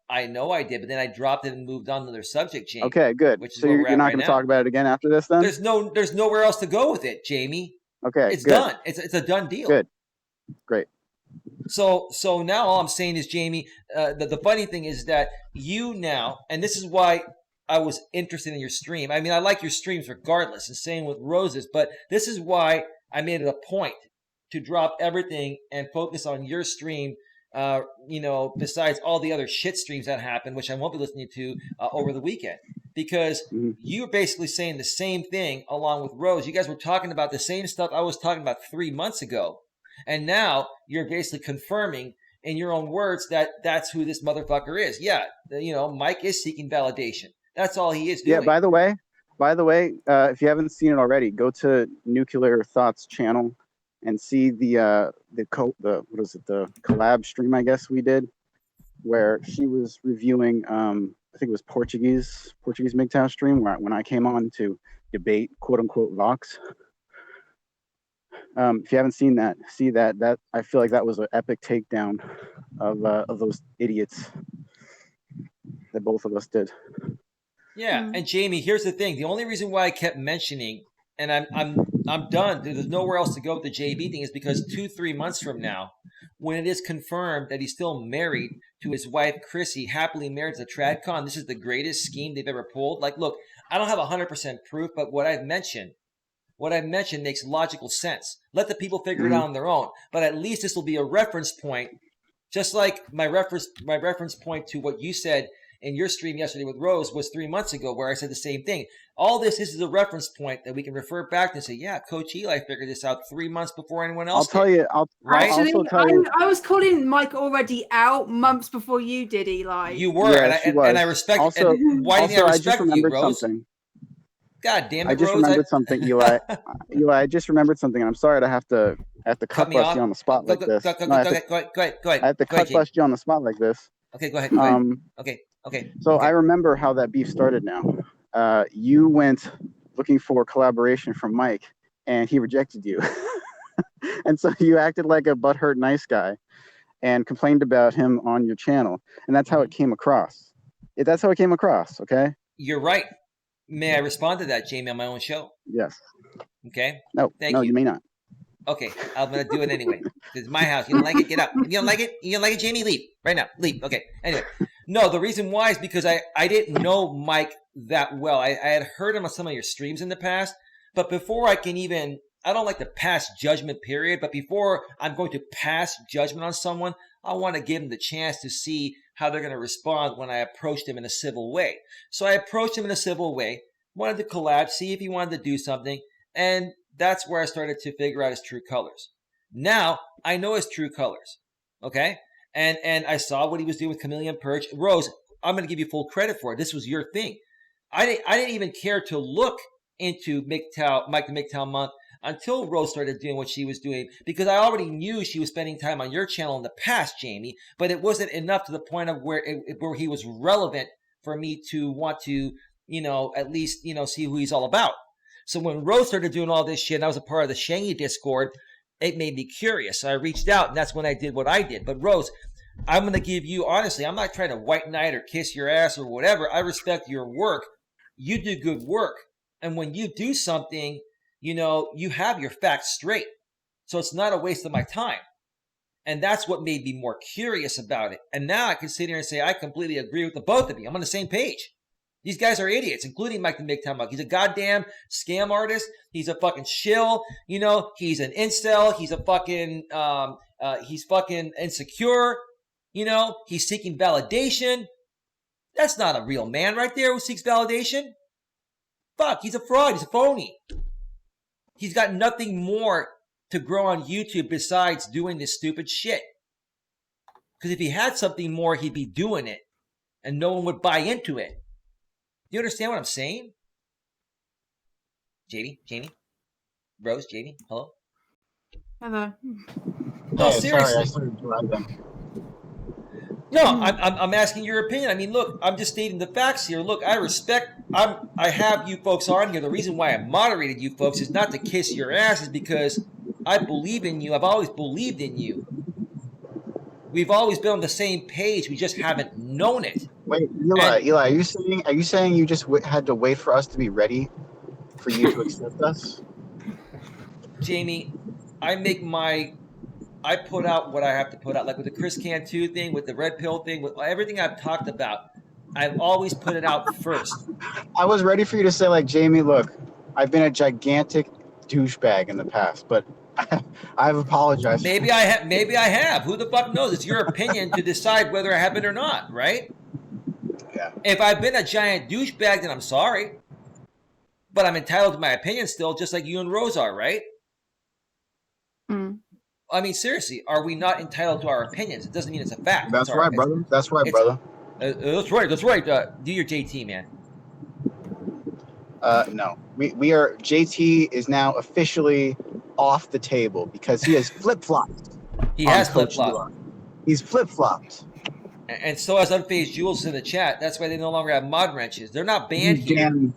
I know I did, but then I dropped it and moved on to another subject, Jamie. Okay, good. Which is so you're not going to talk about it again after this, then? There's nowhere else to go with it, Jamie. Okay, it's done. It's a done deal. Good, great. So now all I'm saying is, Jamie, the funny thing is that you now, and this is why I was interested in your stream. I mean, I like your streams regardless, and same with Roses, but this is why I made it a point to drop everything and focus on your stream. Besides all the other shit streams that happen, which I won't be listening to over the weekend, because you're basically saying the same thing along with Rose. You guys were talking about the same stuff I was talking about 3 months ago. And now you're basically confirming in your own words that that's who this motherfucker is. Yeah. Mike is seeking validation. That's all he is doing. Yeah. By the way, if you haven't seen it already, go to Nuclear Thoughts channel and see the collab stream, I guess we did, where she was reviewing, I think it was Portuguese MGTOW stream, when I came on to debate, quote unquote, Vox. If you haven't seen that, see that. That I feel like that was an epic takedown of those idiots that both of us did. Yeah, and Jamie, here's the thing: the only reason why I kept mentioning, and I'm done. There's nowhere else to go with the JB thing, is because 2-3 months from now, when it is confirmed that he's still married to his wife Chrissy, happily married to TradCon, this is the greatest scheme they've ever pulled. Like, look, I don't have 100% proof, but what I've mentioned makes logical sense. Let the people figure it out on their own. But at least this will be a reference point, just like my reference point to what you said in your stream yesterday with Rose was 3 months ago, where I said the same thing. All this is a reference point that we can refer back to and say, yeah, Coach Eli figured this out 3 months before anyone else did. I was calling Mike already out months before you did, Eli. You were, yeah, and I respect. Also, why didn't I respect you, Rose? Something. God damn it, I just Rose. remembered something, Eli. Eli, I just remembered something, and I'm sorry to have to cut bust you on the spot like this. Go ahead. I have to cut bust you on the spot like this. Okay, go ahead. Okay. So I remember how that beef started now. You went looking for collaboration from Mike, and he rejected you. And so you acted like a butthurt nice guy and complained about him on your channel. And that's how it came across. That's how it came across, okay? You're right. May I respond to that, Jamie, on my own show? Yes. Okay? No, you may not. Okay, I'm going to do it anyway. This is my house. You don't like it? Get up. If you don't like it, Jamie, leave. Right now. Leave. Okay. Anyway. No, the reason why is because I didn't know Mike that well. I had heard him on some of your streams in the past, but before I can even, I don't like to pass judgment, period, but before I'm going to pass judgment on someone, I want to give them the chance to see how they're going to respond when I approach them in a civil way. So I approached him in a civil way, wanted to collab, see if he wanted to do something, and that's where I started to figure out his true colors. Now, I know his true colors, okay? And I saw what he was doing with Chameleon Purge. Rose, I'm going to give you full credit for it. This was your thing. I didn't even care to look into Mike the MGTOW month until Rose started doing what she was doing, because I already knew she was spending time on your channel in the past, Jamie, but it wasn't enough to the point of where he was relevant for me to want to, at least, see who he's all about. So when Rose started doing all this shit, and I was a part of the Shangy Discord, it made me curious. So I reached out, and that's when I did what I did. But Rose, I'm going to give you, honestly, I'm not trying to white knight or kiss your ass or whatever. I respect your work. You do good work. And when you do something, you have your facts straight. So it's not a waste of my time. And that's what made me more curious about it. And now I can sit here and say, I completely agree with the both of you. I'm on the same page. These guys are idiots, including Mike the MGTOW. He's a goddamn scam artist. He's a fucking shill. He's an incel. He's a fucking, he's fucking insecure. He's seeking validation. That's not a real man right there who seeks validation. Fuck, he's a fraud. He's a phony. He's got nothing more to grow on YouTube besides doing this stupid shit. Because if he had something more, he'd be doing it. And no one would buy into it. Do you understand what I'm saying? Jamie? Rose, Jamie, hello? Hello. No, seriously. Sorry, No, I'm asking your opinion. I mean, look, I'm just stating the facts here. Look, I have you folks on here. The reason why I moderated you folks is not to kiss your ass, is because I believe in you. I've always believed in you. We've always been on the same page. We just haven't known it. Wait, Eli, are you saying you just had to wait for us to be ready for you to accept us? Jamie, I put out what I have to put out, like with the Chris Cantu thing, with the red pill thing, with everything I've talked about. I've always put it out first. I was ready for you to say, like, Jamie, look, I've been a gigantic douchebag in the past, but I've apologized. Maybe I have. Who the fuck knows? It's your opinion to decide whether I have been or not, right? Yeah. If I've been a giant douchebag, then I'm sorry. But I'm entitled to my opinion still, just like you and Rose are, right? Mm. I mean, seriously, are we not entitled to our opinions? It doesn't mean it's a fact. That's right, brother. That's right, brother. That's right. That's right. Do your JT, man. No, we are. JT is now officially off the table because he has flip-flopped. He has flip-flopped. He's flip-flopped. And so has Unfazed Jules in the chat. That's why they no longer have mod wrenches. They're not banned here.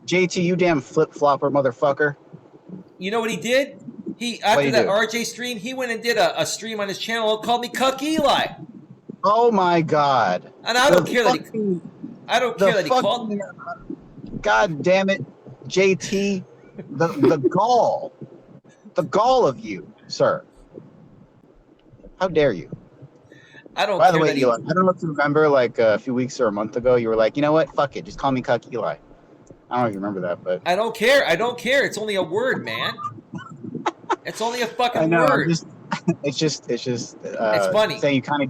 JT, you damn flip-flopper motherfucker. You know what he did? After that RJ stream, he went and did a stream on his channel called me Coach Eli. Oh my God! And I don't care that he called me. God damn it, JT! The gall of you, sir. How dare you? I don't. By the way, Eli, I don't know if you remember, like a few weeks or a month ago, you were like, you know what? Fuck it, just call me Coach Eli. I don't know if you remember that, but I don't care. It's only a word, man. It's only a fucking word. It's just. It's funny. Saying you kind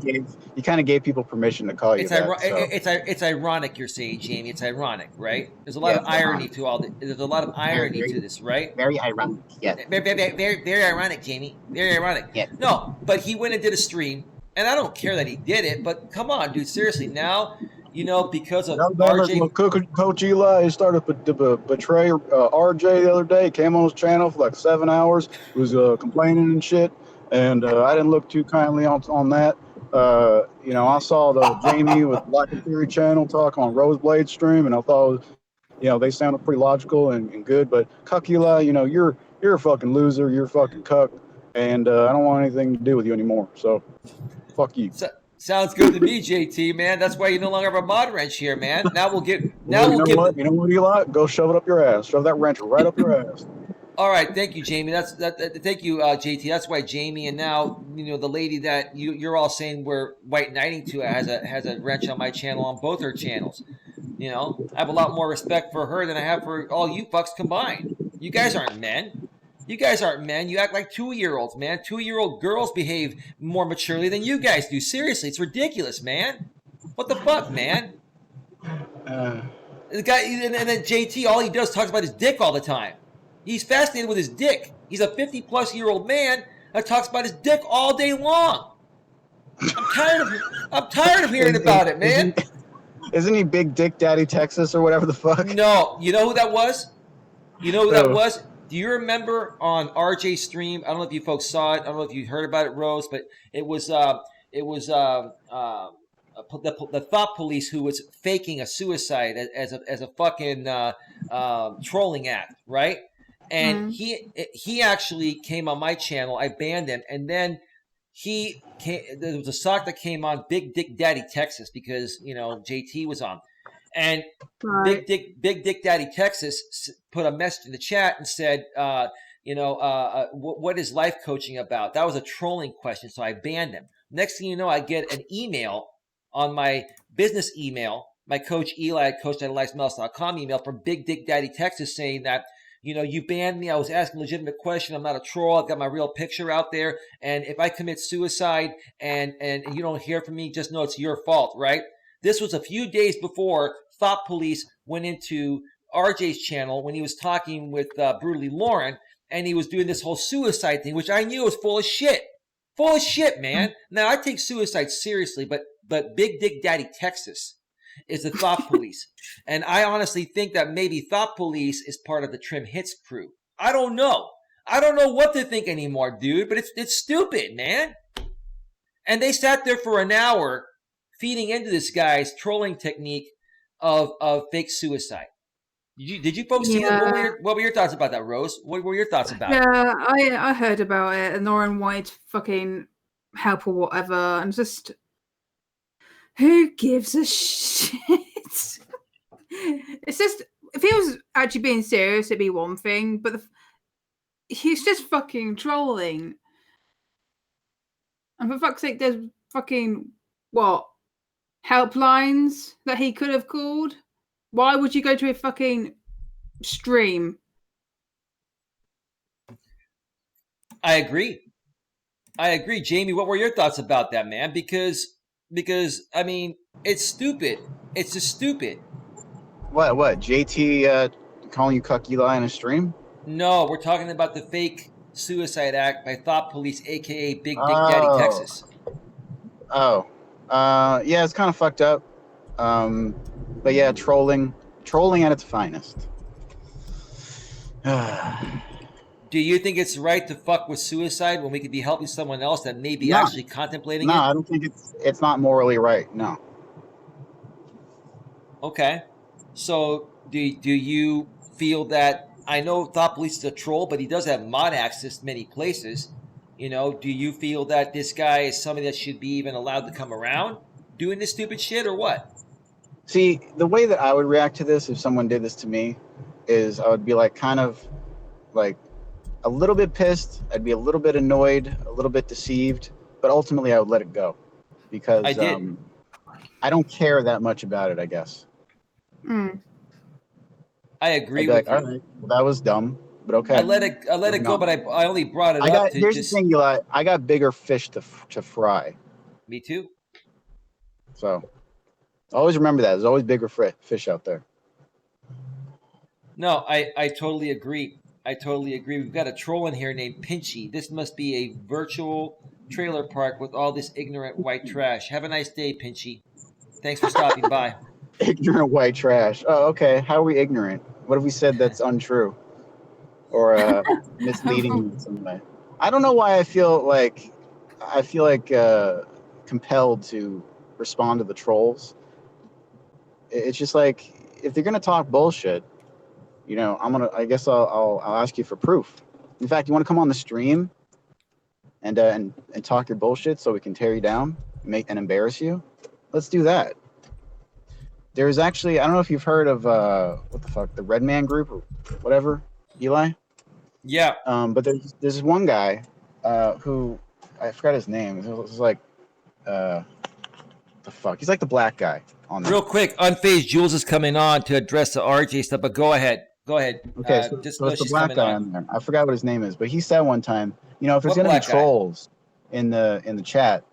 of gave people permission to call you that. It's ironic you're saying, Jamie. It's ironic, right? There's a lot of irony to all this. There's a lot of irony to this, right? Very ironic. Yeah. Very ironic, Jamie. Very ironic. Yeah. No, but he went and did a stream, and I don't care that he did it. But come on, dude. Seriously, now. You know, because of RJ. Coach Eli started to betray RJ the other day. Came on his channel for like 7 hours. Was complaining and shit. And I didn't look too kindly on that. You know, I saw the Jamie with Black and Theory channel talk on Roseblade stream, and I thought, you know, they sounded pretty logical and good. But Coach Eli, you know, you're a fucking loser. You're a fucking cuck. And I don't want anything to do with you anymore. So, fuck you. Sounds good to me, JT, man. That's why you no longer have a mod wrench here, man. Now we'll get. You know what, Eli? Go shove it up your ass. Shove that wrench right up your ass. All right, thank you, Jamie. Thank you, JT. That's why Jamie and now the lady that you're all saying we're white knighting to has a wrench on my channel on both her channels. You know, I have a lot more respect for her than I have for all you fucks combined. You guys aren't men. You act like 2-year-olds, man. 2-year-old girls behave more maturely than you guys do. Seriously, it's ridiculous, man. What the fuck, man? The guy, and then JT, all he does talks about his dick all the time. He's fascinated with his dick. He's a 50-plus-year-old man that talks about his dick all day long. I'm tired of hearing about it, man. Isn't he Big Dick Daddy Texas or whatever the fuck? No, you know who that was? Do you remember on RJ's stream? I don't know if you folks saw it. I don't know if you heard about it, Rose, but it was the thought police who was faking a suicide as a fucking trolling act, right? And he actually came on my channel. I banned him, and then there was a sock that came on Big Dick Daddy Texas because JT was on. And Big Dick Daddy Texas put a message in the chat and said, what is life coaching about? That was a trolling question, so I banned him. Next thing you know, I get an email on my business email, my Coach Eli at coach@eliasmelas.com email from Big Dick Daddy Texas saying that, you banned me. I was asking a legitimate question. I'm not a troll. I've got my real picture out there. And if I commit suicide and you don't hear from me, just know it's your fault, right? This was a few days before Thought Police went into RJ's channel when he was talking with Brutally Lauren, and he was doing this whole suicide thing, which I knew was full of shit. Full of shit, man. Now, I take suicide seriously, but Big Dick Daddy Texas is the Thought Police. And I honestly think that maybe Thought Police is part of the Trim Hits crew. I don't know. I don't know what to think anymore, dude, but it's stupid, man. And they sat there for an hour feeding into this guy's trolling technique of fake suicide. Did you folks see that? What were your thoughts about that, Rose? What were your thoughts about it? Yeah, I heard about it, and Lauren White fucking help or whatever, and just who gives a shit? It's just, if he was actually being serious, it'd be one thing, but he's just fucking trolling. And for fuck's sake, there's fucking helplines that he could have called. Why would you go to a fucking stream? I agree, Jamie. What were your thoughts about that, man? Because I mean, it's stupid. It's just stupid. What? JT calling you Coach Eli in a stream? No, we're talking about the fake suicide act by Thought Police, aka Big Dick Daddy Texas. Yeah, it's kind of fucked up. But yeah, trolling at its finest. Do you think it's right to fuck with suicide when we could be helping someone else that may be actually contemplating it? No, I don't think it's not morally right. No. Okay. So do you feel that, I know Thought Police is a troll, but he does have mod access to many places. You know, do you feel that this guy is somebody that should be even allowed to come around doing this stupid shit, or what? See, the way that I would react to this if someone did this to me is I would be like kind of like a little bit pissed. I'd be a little bit annoyed, a little bit deceived, but ultimately I would let it go because I don't care that much about it, I guess. I agree with you. All right, well, that was dumb, but okay. I let it go, but I only brought it up to here's the thing, Eli. I got bigger fish to fry. Me too. So always remember that. There's always bigger fish out there. No, I totally agree. We've got a troll in here named Pinchy. This must be a virtual trailer park with all this ignorant white trash. Have a nice day, Pinchy. Thanks for stopping by. Ignorant white trash. Oh, okay. How are we ignorant? What have we said that's untrue or misleading in some way? I don't know why I feel like compelled to respond to the trolls. It's just like, if they're gonna talk bullshit, you know, I guess I'll ask you for proof. In fact, you want to come on the stream and talk your bullshit so we can tear you down, and embarrass you? Let's do that. There's actually, I don't know if you've heard of the Red Man Group or whatever, Eli. Yeah. But there's this one guy who, I forgot his name. It was like he's like the black guy on there. Real quick, Unfazed Jules is coming on to address the RJ stuff, but go ahead. Okay, so it's the black guy on there. I forgot what his name is, but he said one time, you know, if there's going to be trolls in the chat,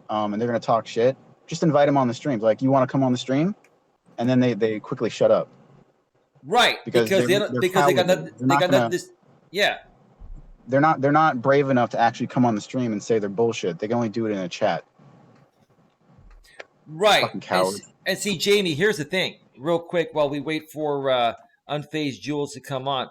and they're going to talk shit, just invite them on the streams. Like, you want to come on the stream? And then they quickly shut up. Right, because they got nothing. Yeah. They're not brave enough to actually come on the stream and say their bullshit. They can only do it in a chat. Right. Fucking cowards. And see, Jamie, here's the thing. Real quick, while we wait for Unfazed Jules to come on.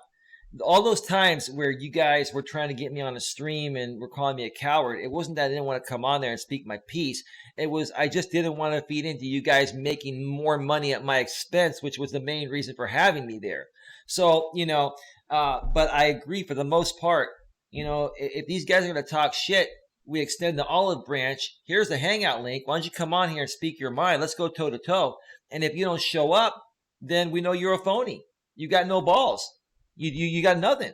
All those times where you guys were trying to get me on a stream and were calling me a coward, it wasn't that I didn't want to come on there and speak my piece. It was I just didn't want to feed into you guys making more money at my expense, which was the main reason for having me there. So, you know, but I agree for the most part, you know, if these guys are going to talk shit, we extend the olive branch. Here's the hangout link. Why don't you come on here and speak your mind? Let's go toe to toe. And if you don't show up, then we know you're a phony. You got no balls. You got nothing.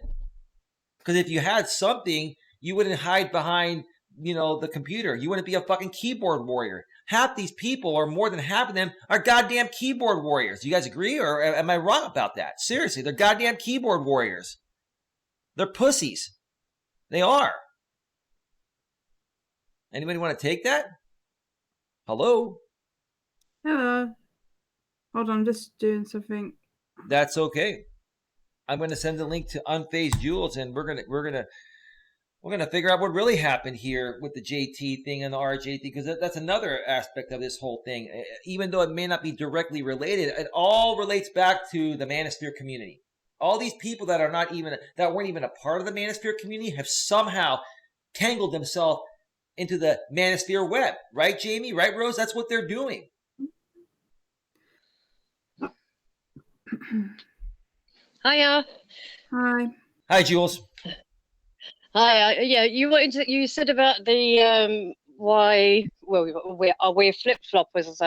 Because if you had something, you wouldn't hide behind, you know, the computer. You wouldn't be a fucking keyboard warrior. Half these people, or more than half of them, are goddamn keyboard warriors. Do you guys agree, or am I wrong about that? Seriously, they're goddamn keyboard warriors. They're pussies. They are. Anybody want to take that? Hello? Hello. Hold on, I'm just doing something. That's okay. I'm going to send the link to Unfazed Jules, and we're gonna figure out what really happened here with the JT thing and the RJ thing, because that's another aspect of this whole thing. Even though it may not be directly related, it all relates back to the Manosphere community. All these people that weren't even a part of the Manosphere community have somehow tangled themselves into the Manosphere web, right, Jamie? Right, Rose? That's what they're doing. Hiya. Hi. Hi, Jules. Hi. Yeah, you said about the why. Well, we're flip floppers.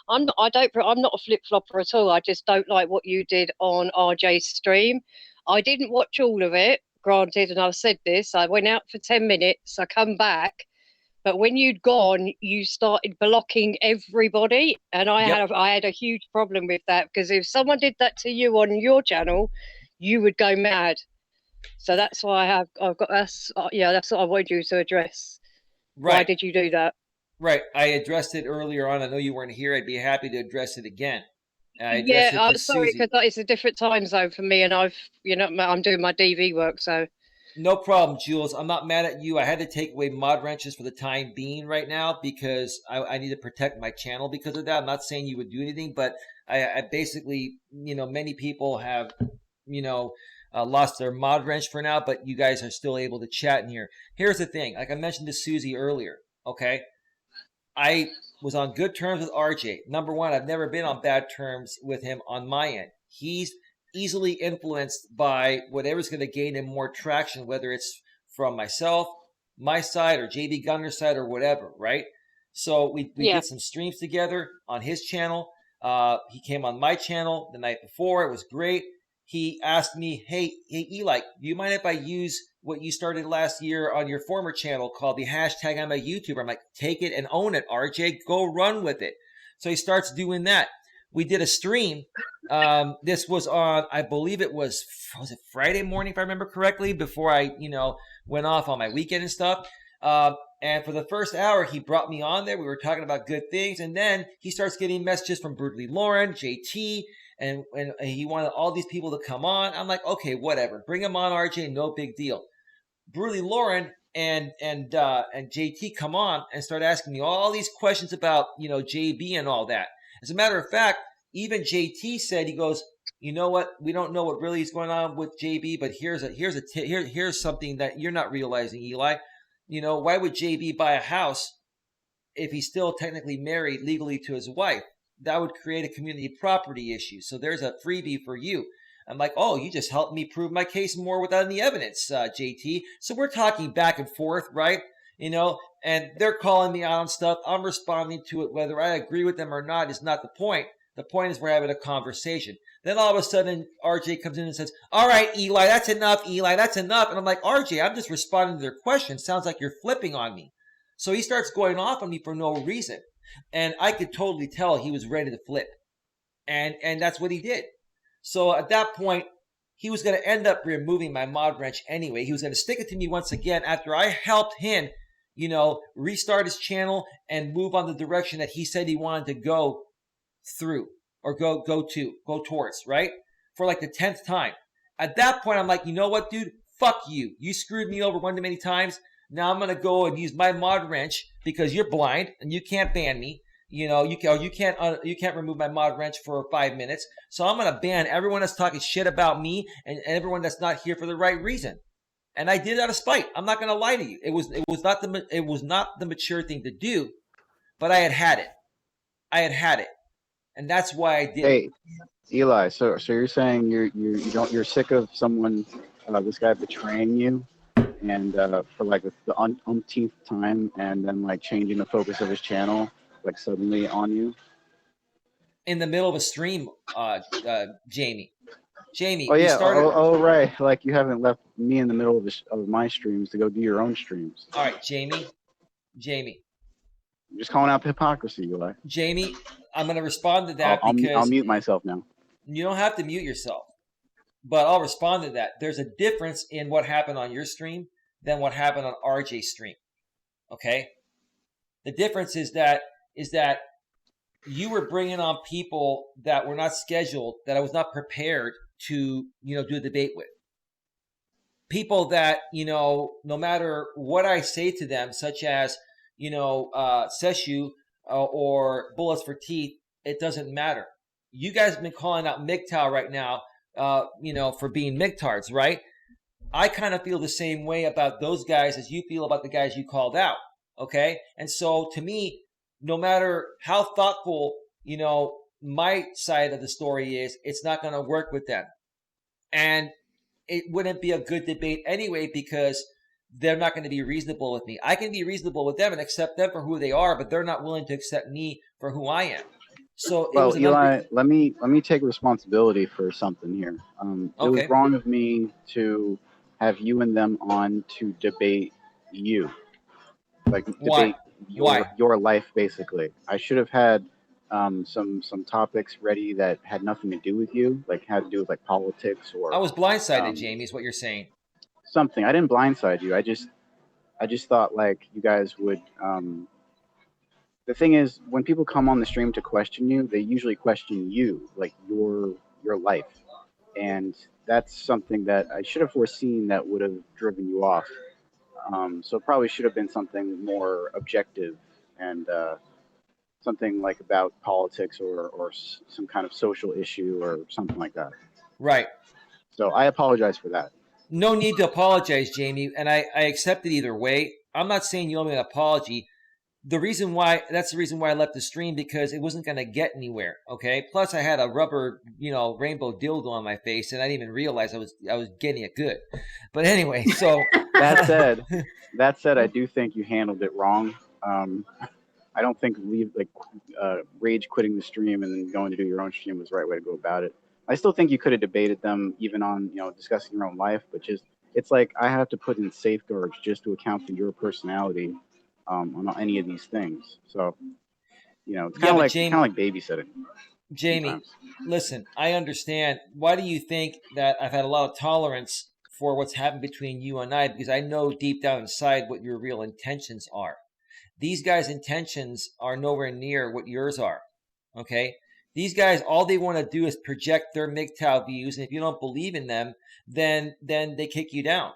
I'm not. I'm not a flip flopper at all. I just don't like what you did on RJ's stream. I didn't watch all of it, granted, and I've said this. I went out for 10 minutes. I come back. But when you'd gone, you started blocking everybody, and I had a huge problem with that, because if someone did that to you on your channel, you would go mad. So that's why I've got that's what I wanted you to address. Right. Why did you do that? Right. I addressed it earlier on. I know you weren't here. I'd be happy to address it again. Sorry, because it's a different time zone for me, and I'm doing my DV work, so. No problem, Jules. I'm not mad at you. I had to take away mod wrenches for the time being right now because I need to protect my channel because of that. I'm not saying you would do anything, but I basically, many people have, lost their mod wrench for now, but you guys are still able to chat in here. Here's the thing. Like I mentioned to Susie earlier, okay? I was on good terms with RJ. Number one, I've never been on bad terms with him on my end. He's easily influenced by whatever's going to gain him more traction, whether it's from myself, my side, or JB Gunner's side, or whatever, right? So we did some streams together on his channel. He came on my channel the night before. It was great. He asked me, hey, Eli, do you mind if I use what you started last year on your former channel called the hashtag I'm a YouTuber? I'm like, take it and own it, RJ. Go run with it. So he starts doing that. We did a stream. This was on, I believe it was it Friday morning, if I remember correctly, before I, went off on my weekend and stuff. And for the first hour, he brought me on there. We were talking about good things. And then he starts getting messages from Brutally Lauren, JT, and he wanted all these people to come on. I'm like, okay, whatever. Bring them on, RJ. No big deal. Brutally Lauren and JT come on and start asking me all these questions about, JB and all that. As a matter of fact, even JT said, he goes, you know what? We don't know what really is going on with JB, but here's something that you're not realizing, Eli. Why would JB buy a house if he's still technically married legally to his wife? That would create a community property issue. So there's a freebie for you. I'm like, oh, you just helped me prove my case more without any evidence, JT. So we're talking back and forth, right? And they're calling me out on stuff. I'm responding to it. Whether I agree with them or not is not the point. The point is we're having a conversation. Then all of a sudden, RJ comes in and says, all right, Eli, that's enough. Eli, that's enough. And I'm like, RJ, I'm just responding to their questions. Sounds like you're flipping on me. So he starts going off on me for no reason. And I could totally tell he was ready to flip. And that's what he did. So at that point, he was going to end up removing my mod wrench anyway. He was going to stick it to me once again after I helped him, restart his channel and move on the direction that he said he wanted to go through or go towards, right? For like the 10th time. At that point, I'm like, you know what, dude? Fuck you. You screwed me over one too many times. Now I'm going to go and use my mod wrench because you're blind and you can't ban me. You can't remove my mod wrench for 5 minutes. So I'm going to ban everyone that's talking shit about me and everyone that's not here for the right reason. And I did it out of spite. I'm not going to lie to you. It was not the mature thing to do, but I had it. And that's why I did it. Hey, Eli, so you're saying you're sick of someone, this guy betraying you, and for like the umpteenth time, and then like changing the focus of his channel, like suddenly on you? In the middle of a stream, Jamie. Oh yeah. Oh right. Like you haven't left me in the middle of my streams to go do your own streams. All right, Jamie. I'm just calling out the hypocrisy, Eli. Jamie, I'm going to respond to that because I'll mute myself now. You don't have to mute yourself, but I'll respond to that. There's a difference in what happened on your stream than what happened on RJ's stream. Okay. The difference is that you were bringing on people that were not scheduled, that I was not prepared to, do a debate with. People that, no matter what I say to them, such as, Seshu or Bullets for Teeth, it doesn't matter. You guys have been calling out MGTOW right now, for being MGTARDs, right? I kind of feel the same way about those guys as you feel about the guys you called out, okay? And so to me, no matter how thoughtful, my side of the story is, it's not going to work with them. And it wouldn't be a good debate anyway, because they're not going to be reasonable with me. I can be reasonable with them and accept them for who they are, but they're not willing to accept me for who I am. So well, Eli, let me take responsibility for something here. It was wrong of me to have you and them on to debate you, like debate your life. Basically, I should have had some topics ready that had nothing to do with you, like had to do with like politics or. I was blindsided, Jamie, is what you're saying. Something. I didn't blindside you. I just thought like you guys would. The thing is, when people come on the stream to question you, they usually question you, like your life, and that's something that I should have foreseen that would have driven you off. So it probably should have been something more objective and something like about politics or some kind of social issue or something like that. Right. So I apologize for that. No need to apologize, Jamie, and I accept it either way. I'm not saying you owe me an apology. That's the reason why I left the stream, because it wasn't going to get anywhere. Okay. Plus, I had a rubber, rainbow dildo on my face, and I didn't even realize I was getting it good. But anyway, so that said, I do think you handled it wrong. I don't think rage quitting the stream and then going to do your own stream was the right way to go about it. I still think you could have debated them even on discussing your own life, but it's like I have to put in safeguards just to account for your personality. On any of these things, so it's kind of like babysitting. Jamie, sometimes. Listen, I understand. Why do you think that I've had a lot of tolerance for what's happened between you and I? Because I know deep down inside what your real intentions are. These guys' intentions are nowhere near what yours are. Okay, these guys, all they want to do is project their MGTOW views, and if you don't believe in them, then they kick you down.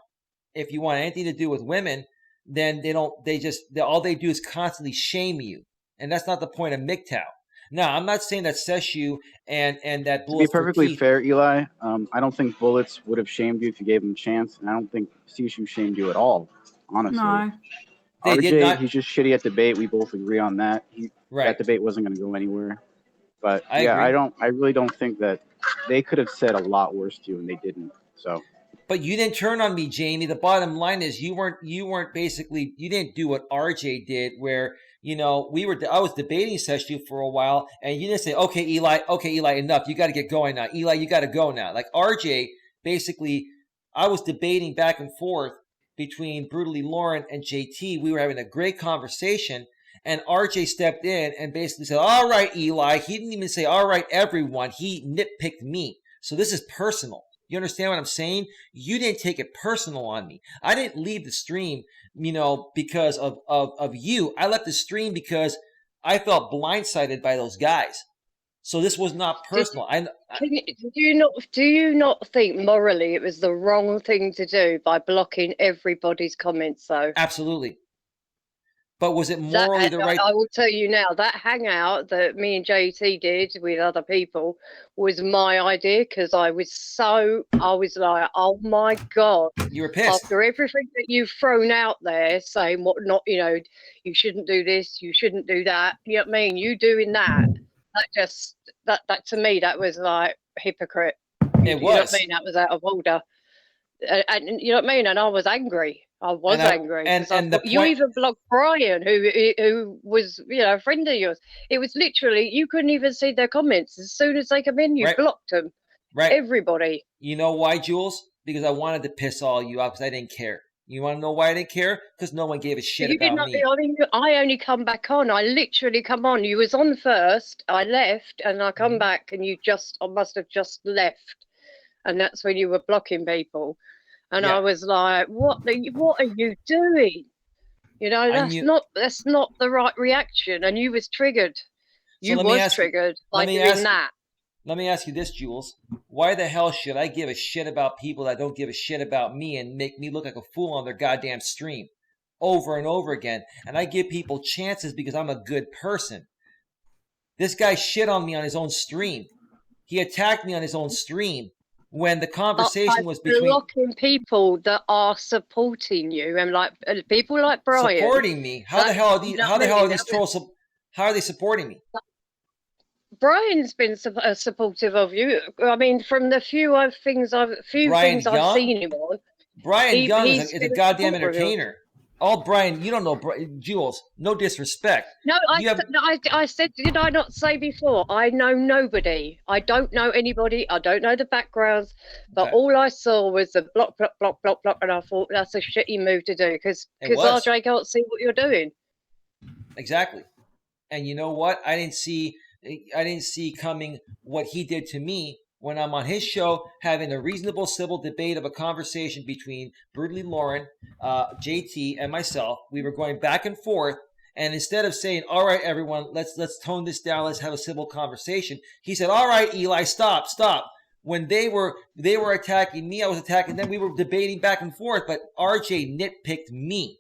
If you want anything to do with women, then all they do is constantly shame you. And that's not the point of MGTOW. Now, I'm not saying that Seshu and that Bullets. To be perfectly fair, Eli, I don't think Bullets would have shamed you if you gave him a chance. And I don't think Seshu shamed you at all, honestly. No. RJ, he's just shitty at debate. We both agree on that. That debate wasn't going to go anywhere. But I really don't think that they could have said a lot worse to you, and they didn't. So. But you didn't turn on me, Jamie. The bottom line is you didn't do what RJ did, where I was debating Seshu for a while, and you didn't say, okay, Eli, enough. You got to get going now. Eli, you got to go now. Like RJ, basically, I was debating back and forth between Brutally Lauren and JT. We were having a great conversation, and RJ stepped in and basically said, all right, Eli. He didn't even say, all right, everyone. He nitpicked me. So this is personal. You understand what I'm saying? You didn't take it personal on me. I didn't leave the stream, because of you. I left the stream because I felt blindsided by those guys. So this was not personal. Do you not think morally it was the wrong thing to do by blocking everybody's comments, though? Absolutely. But was it morally the right? I will tell you now, that hangout that me and JT did with other people was my idea, because I was like, oh my God. You were pissed. After everything that you've thrown out there saying you shouldn't do this, you shouldn't do that. You know what I mean? You doing that that to me, that was like hypocrite. It was. You know what I mean? That was out of order. And you know what I mean? And I was angry. Angry. You even blocked Brian, who was, a friend of yours. It was literally, you couldn't even see their comments. As soon as they come in, you blocked them. Right. Everybody. You know why, Jules? Because I wanted to piss all you off, because I didn't care. You want to know why I didn't care? Because no one gave a shit about me. I only come back on. I literally come on. You was on first. I left, and I come back, and I must have just left. And that's when you were blocking people. And I was like, what are you doing? That's not the right reaction. And you was triggered. Triggered by doing that. Let me ask you this, Jules. Why the hell should I give a shit about people that don't give a shit about me and make me look like a fool on their goddamn stream over and over again? And I give people chances because I'm a good person. This guy shit on me on his own stream. He attacked me on his own stream. When the conversation was between blocking people that are supporting you, and like people like Brian supporting me. How the hell are these trolls? How are they supporting me? Brian's been supportive of you. I mean, from the few things I've seen him on, Brian Young is a goddamn supporter of yours. entertainer. Oh, Brian, you don't know Jules. No disrespect. No, I said, did I not say before? I know nobody. I don't know anybody. I don't know the backgrounds. But Okay. all I saw was the block, block, block, block, block, and I thought that's a shitty move to do because RJ can't see what you're doing. Exactly. And you know what? I didn't see coming what he did to me when I'm on his show having a reasonable civil debate of a conversation between Brutally Lauren, JT, and myself. We were going back and forth, and instead of saying, all right, everyone, let's tone this down, let's have a civil conversation, he said, all right, Eli, stop. When they were attacking me, I was attacking them. We were debating back and forth, but RJ nitpicked me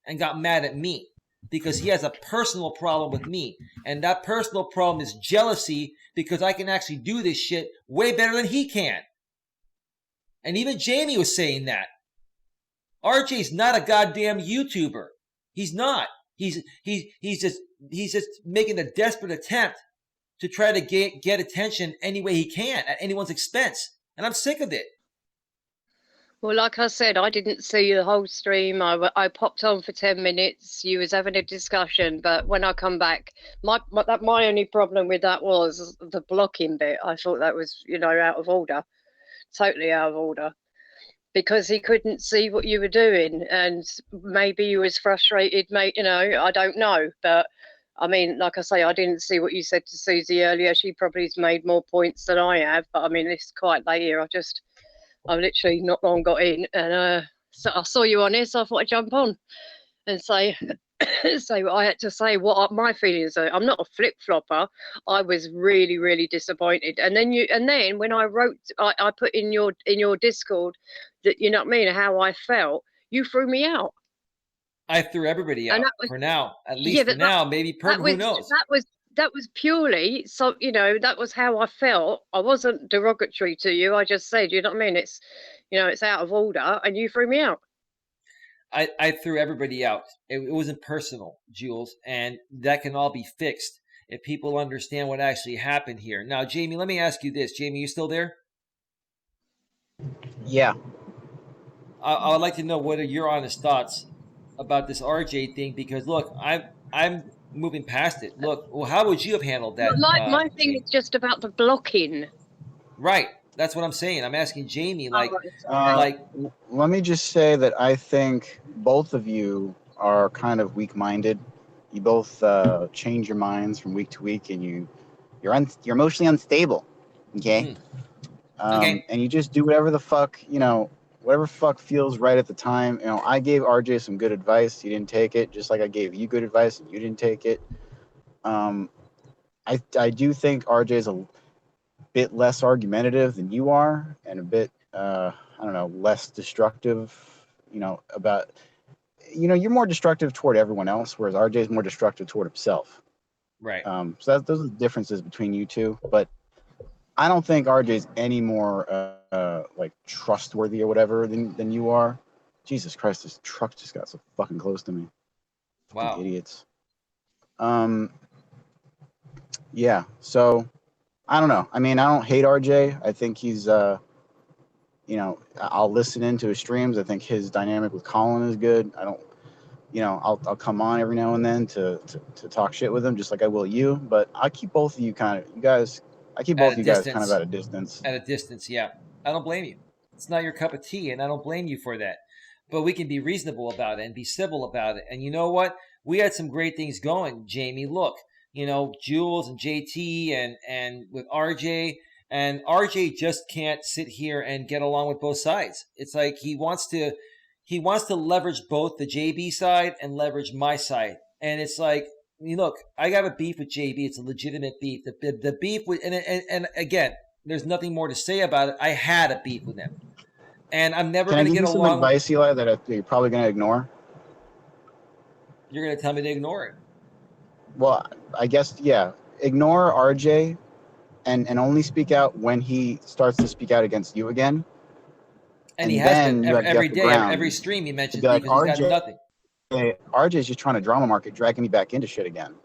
and got mad at me because he has a personal problem with me. And that personal problem is jealousy because I can actually do this shit way better than he can. And even Jamie was saying that. RJ's not a goddamn YouTuber. He's not. He's just making a desperate attempt to try to get attention any way he can at anyone's expense. And I'm sick of it. Well, like I said, I didn't see the whole stream. I popped on for 10 minutes. You was having a discussion, but when I come back, my only problem with that was the blocking bit. I thought that was, out of order, totally out of order, because he couldn't see what you were doing, and maybe you was frustrated, mate. I don't know, but I mean, like I say, I didn't see what you said to Susie earlier. She probably's made more points than I have, but I mean, it's quite late here. I've literally not long got in, and so I saw you on here, so I thought I'd jump on and say say what I had to say, what my feelings are. I'm not a flip-flopper. I was really, really disappointed. And then when I wrote, I put in your Discord that, you know what I mean, how I felt, you threw me out. I threw everybody out for now, at least for now, maybe permanent, who knows? That was purely, so, that was how I felt. I wasn't derogatory to you. I just said, you know what I mean? It's, it's out of order, and you threw me out. I threw everybody out. It wasn't personal, Jules, and that can all be fixed if people understand what actually happened here. Now, Jamie, let me ask you this. Jamie, you still there? Yeah. I would like to know what are your honest thoughts about this RJ thing, because look, I'm moving past it. Look, well, how would you have handled that? My thing is just about the blocking. Right. That's what I'm saying. I'm asking Jamie, like, let me just say that I think both of you are kind of weak-minded. You both change your minds from week to week, and you're emotionally unstable. Okay. Okay. And you just do whatever the fuck, whatever fuck feels right at the time. I gave RJ some good advice. He didn't take it, just like I gave you good advice and you didn't take it. I do think RJ is a bit less argumentative than you are, and a bit less destructive, about, you're more destructive toward everyone else, whereas RJ is more destructive toward himself. Right. So those are the differences between you two, but I don't think RJ's any more like trustworthy or whatever than you are. Jesus Christ, this truck just got so fucking close to me. Wow. Fucking idiots. Yeah, so I don't know. I mean, I don't hate RJ. I think he's I'll listen into his streams. I think his dynamic with Colin is good. I don't, I'll come on every now and then to talk shit with him, just like I will you. But I keep both of you kind of at a distance. At a distance, yeah. I don't blame you. It's not your cup of tea, and I don't blame you for that. But we can be reasonable about it and be civil about it. And you know what? We had some great things going, Jamie. Look, Jules and JT and with RJ. And RJ just can't sit here and get along with both sides. It's like he wants to leverage both the JB side and leverage my side. And it's like, look, I got a beef with JB. It's a legitimate beef. The beef with, and again, there's nothing more to say about it. I had a beef with him, and I'm never going to get along. Can I give you some advice, Eli, that you're probably going to ignore? You're going to tell me to ignore it. Well, I guess, yeah. Ignore RJ and only speak out when he starts to speak out against you again. And he has been every day, every stream he mentions, like, because he's got nothing. RJ's just trying to drama market, dragging me back into shit again.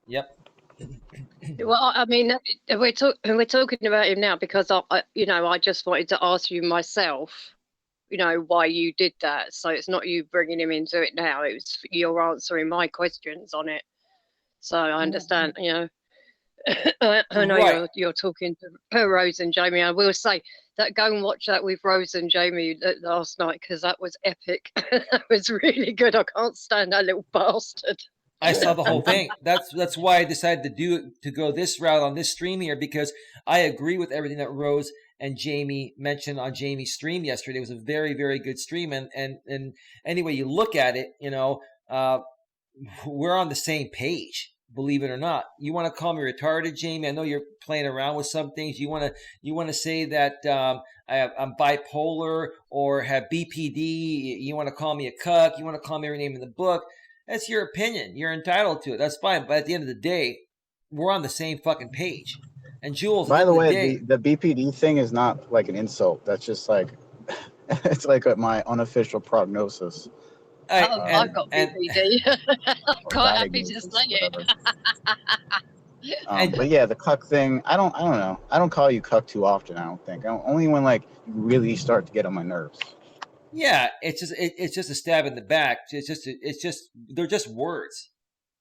Yep. Well, I mean, we're talking about him now because I just wanted to ask you myself, why you did that. So it's not you bringing him into it now. It was you're answering my questions on it. So I understand, I know Right. you're talking to Rose and Jamie. I will say that go and watch that with Rose and Jamie last night, because that was epic. That was really good. I can't stand that little bastard. I saw the whole thing. That's why I decided to go this route on this stream here, because I agree with everything that Rose and Jamie mentioned on Jamie's stream yesterday. It was a very, very good stream, and any way you look at it, we're on the same page. Believe it or not, you want to call me retarded, Jamie? I know you're playing around with some things. You want to say that I'm bipolar or have BPD. You want to call me a cuck. You want to call me every name in the book. That's your opinion. You're entitled to it. That's fine. But at the end of the day, we're on the same fucking page. And Jules, by the way, day, the BPD thing is not like an insult. That's just like it's like my unofficial prognosis. I've got BPD. I'm quite happy to say it. But yeah, the cuck thing, I don't know. I don't call you cuck too often, I don't think. Only when like you really start to get on my nerves. Yeah, it's just a stab in the back. They're just words.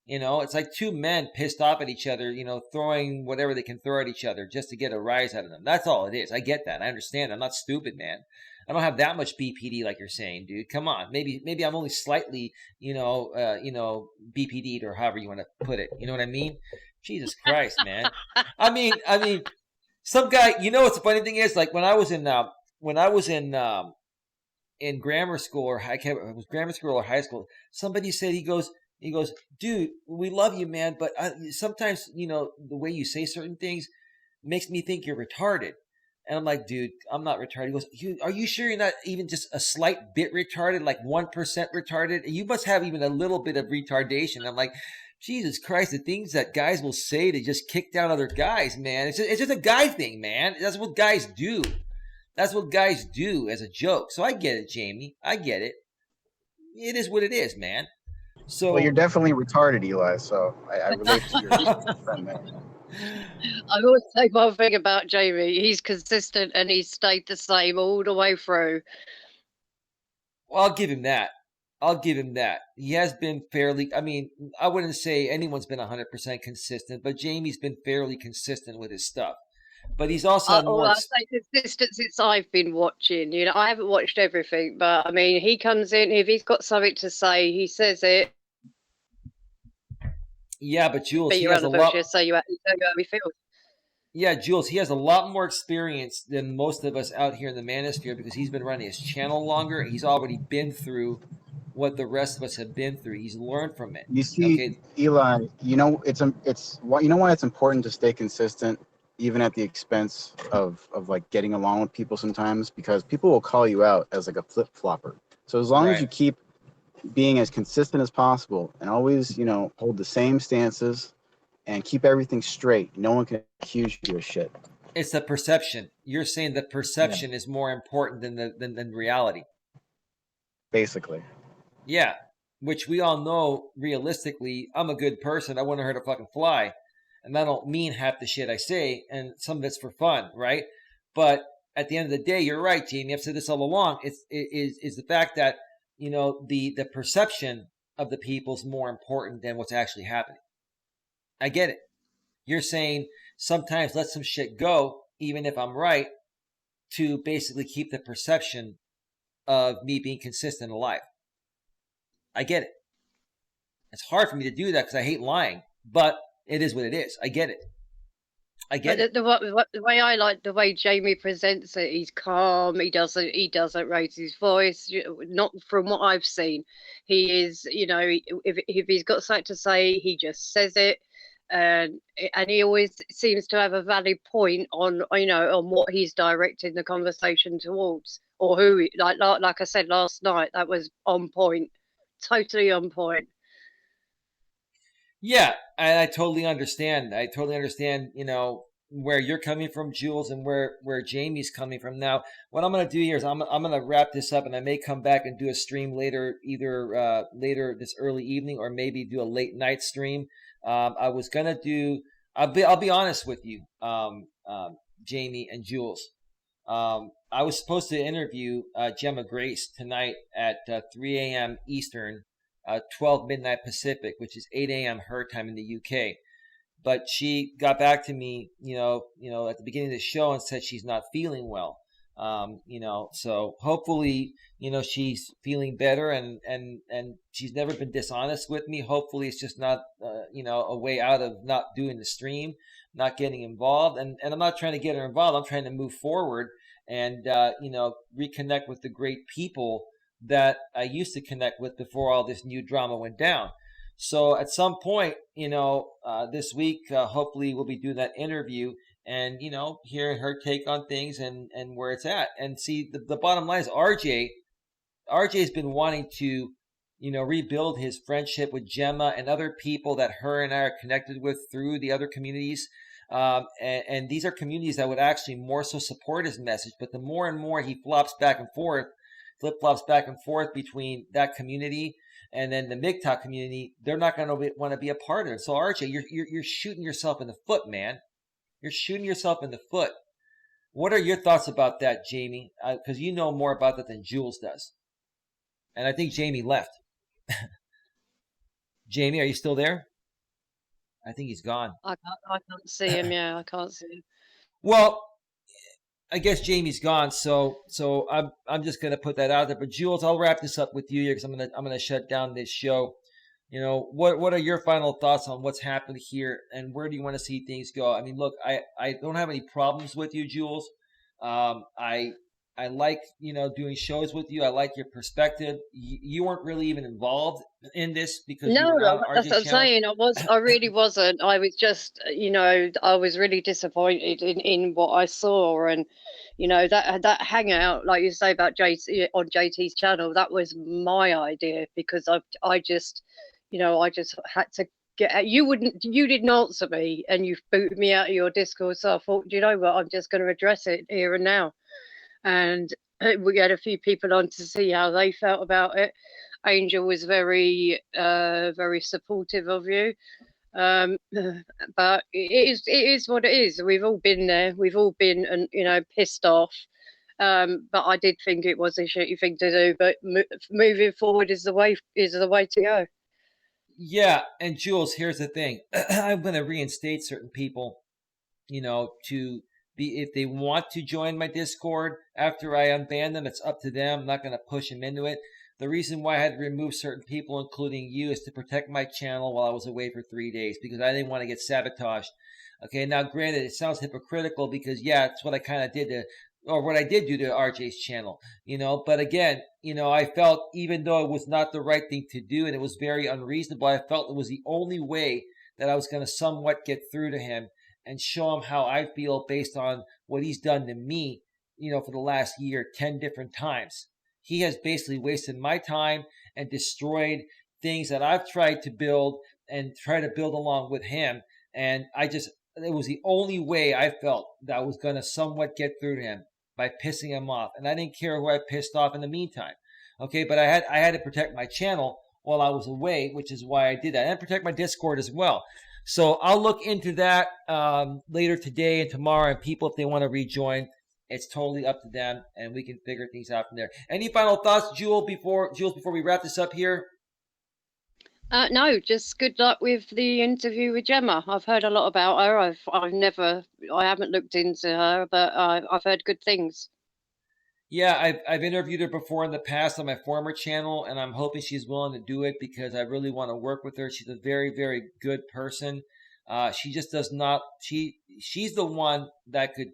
It's like two men pissed off at each other, throwing whatever they can throw at each other just to get a rise out of them. That's all it is. I get that. I understand. I'm not stupid, man. I don't have that much BPD like you're saying, dude. Come on. Maybe I'm only slightly, BPD'd, or however you want to put it. You know what I mean? Jesus Christ, man. I mean, some guy, what the funny thing is? Like when I was in grammar school, or it was grammar school or high school, somebody said, he goes, dude, we love you, man, but sometimes, the way you say certain things makes me think you're retarded. And I'm like, dude, I'm not retarded. He goes, are you sure you're not even just a slight bit retarded, like 1% retarded? You must have even a little bit of retardation. I'm like, Jesus Christ, the things that guys will say to just kick down other guys, man. It's just a guy thing, man. That's what guys do. That's what guys do as a joke. So I get it, Jamie. I get it. It is what it is, man. So, well, you're definitely retarded, Eli. So I relate to your friend there. I always say one thing about Jamie. He's consistent and he's stayed the same all the way through. Well, I'll give him that. He has been fairly, I wouldn't say anyone's been 100% consistent, but Jamie's been fairly consistent with his stuff. But he's also I say consistent since I've been watching. I haven't watched everything, but he comes in, if he's got something to say, he says it. Yeah, but Jules, he has a lot. Say you how we feel. Yeah, Jules, he has a lot more experience than most of us out here in the manosphere, because he's been running his channel longer. He's already been through what the rest of us have been through. He's learned from it. You see, Eli, why it's important to stay consistent, even at the expense of like getting along with people sometimes, because people will call you out as like a flip-flopper. So as long as you keep being as consistent as possible and always, hold the same stances and keep everything straight, no one can accuse you of shit. It's the perception. You're saying the perception is more important than reality. Basically. Yeah, which we all know realistically, I'm a good person. I want to hurt a fucking fly. And I don't mean half the shit I say, and some of it's for fun, right? But at the end of the day, you're right, Jamie. I've said this all along. Is the fact that, the perception of the people is more important than what's actually happening. I get it. You're saying sometimes let some shit go, even if I'm right, to basically keep the perception of me being consistent alive. I get it. It's hard for me to do that because I hate lying, but it is what it is. I get it. The way I like the way Jamie presents it, he's calm. He doesn't raise his voice. Not from what I've seen. He is, if he's got something to say, he just says it, and he always seems to have a valid point on what he's directing the conversation towards, or who. Like I said last night, that was on point, totally on point. Yeah, I totally understand. Where you're coming from, Jules, and where Jamie's coming from. Now, what I'm going to do here is I'm going to wrap this up, and I may come back and do a stream later, either later this early evening, or maybe do a late night stream. I was going to do. I'll be honest with you, Jamie and Jules. I was supposed to interview Gemma Grace tonight at 3 a.m. Eastern, 12 midnight Pacific, which is 8 a.m. her time in the UK. But she got back to me, at the beginning of the show and said she's not feeling well. So hopefully, she's feeling better and she's never been dishonest with me. Hopefully it's just not, a way out of not doing the stream, not getting involved. And I'm not trying to get her involved. I'm trying to move forward and, reconnect with the great people that I used to connect with before all this new drama went down. So at some point, this week, hopefully we'll be doing that interview and, hearing her take on things and where it's at. And see, the bottom line is RJ's been wanting to, rebuild his friendship with Gemma and other people that her and I are connected with through the other communities. And these are communities that would actually more so support his message. But the more and more he flip-flops back and forth between that community and then the MGTOW community, they're not going to want to be a part of it. So RJ, you're shooting yourself in the foot, man. You're shooting yourself in the foot. What are your thoughts about that, Jamie? Because you know more about that than Jules does. And I think Jamie left. Jamie, are you still there? I think he's gone. I can't see him. Yeah, I can't see him. Well, I guess Jamie's gone, so I'm just gonna put that out there. But Jules, I'll wrap this up with you here because I'm gonna shut down this show. What are your final thoughts on what's happened here and where do you want to see things go? I mean, look, I don't have any problems with you, Jules. I like doing shows with you. I like your perspective. You weren't really even involved in this because you were on that's what I'm saying. I really wasn't. I was just, I was really disappointed in what I saw, and that hangout, like you say about JT on JT's channel, that was my idea because I just had to get. You didn't answer me, and you booted me out of your Discord. So I thought, you know what, I'm just going to address it here and now. And we had a few people on to see how they felt about it. Angel was very, very supportive of you. But it is what it is. We've all been there. We've all been, pissed off. But I did think it was a shitty thing to do. But moving forward is the way to go. Yeah, and Jules, here's the thing. I'm going to reinstate certain people, to be, if they want to join my Discord after I unban them, it's up to them. I'm not going to push them into it. The reason why I had to remove certain people, including you, is to protect my channel while I was away for 3 days because I didn't want to get sabotaged. Okay, now granted, it sounds hypocritical because, yeah, it's what I kind of did what I did do to RJ's channel, but again, I felt even though it was not the right thing to do and it was very unreasonable, I felt it was the only way that I was going to somewhat get through to him and show him how I feel based on what he's done to me, for the last year, 10 different times. He has basically wasted my time and destroyed things that I've tried to build and try to build along with him. And it was the only way I felt that I was going to somewhat get through to him by pissing him off. And I didn't care who I pissed off in the meantime. Okay, but I had to protect my channel while I was away, which is why I did that, and protect my Discord as well. So I'll look into that later today and tomorrow. And people, if they want to rejoin, it's totally up to them, and we can figure things out from there. Any final thoughts, Jules, before we wrap this up here? No, just good luck with the interview with Gemma. I've heard a lot about her. I haven't looked into her, but I've heard good things. Yeah, I've interviewed her before in the past on my former channel, and I'm hoping she's willing to do it because I really want to work with her. She's a very, very good person. She just does not. She's the one that could,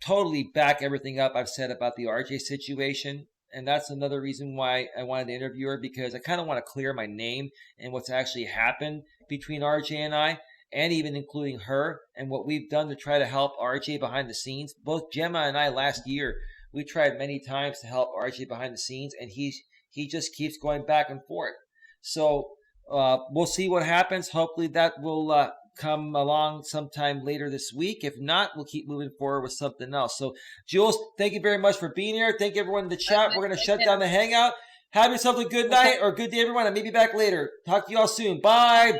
totally back everything up I've said about the RJ situation. And that's another reason why I wanted to interview her, because I kind of want to clear my name and what's actually happened between RJ and I, and even including her and what we've done to try to help RJ behind the scenes. Both Gemma and I last year, we tried many times to help RJ behind the scenes, and he just keeps going back and forth. So we'll see what happens. Hopefully that will come along sometime later this week. If not, we'll keep moving forward with something else. So, Jules, thank you very much for being here. Thank you, everyone in the chat. We're going to shut down the Hangout. Have yourself a good night or good day, everyone, and maybe back later. Talk to you all soon. Bye.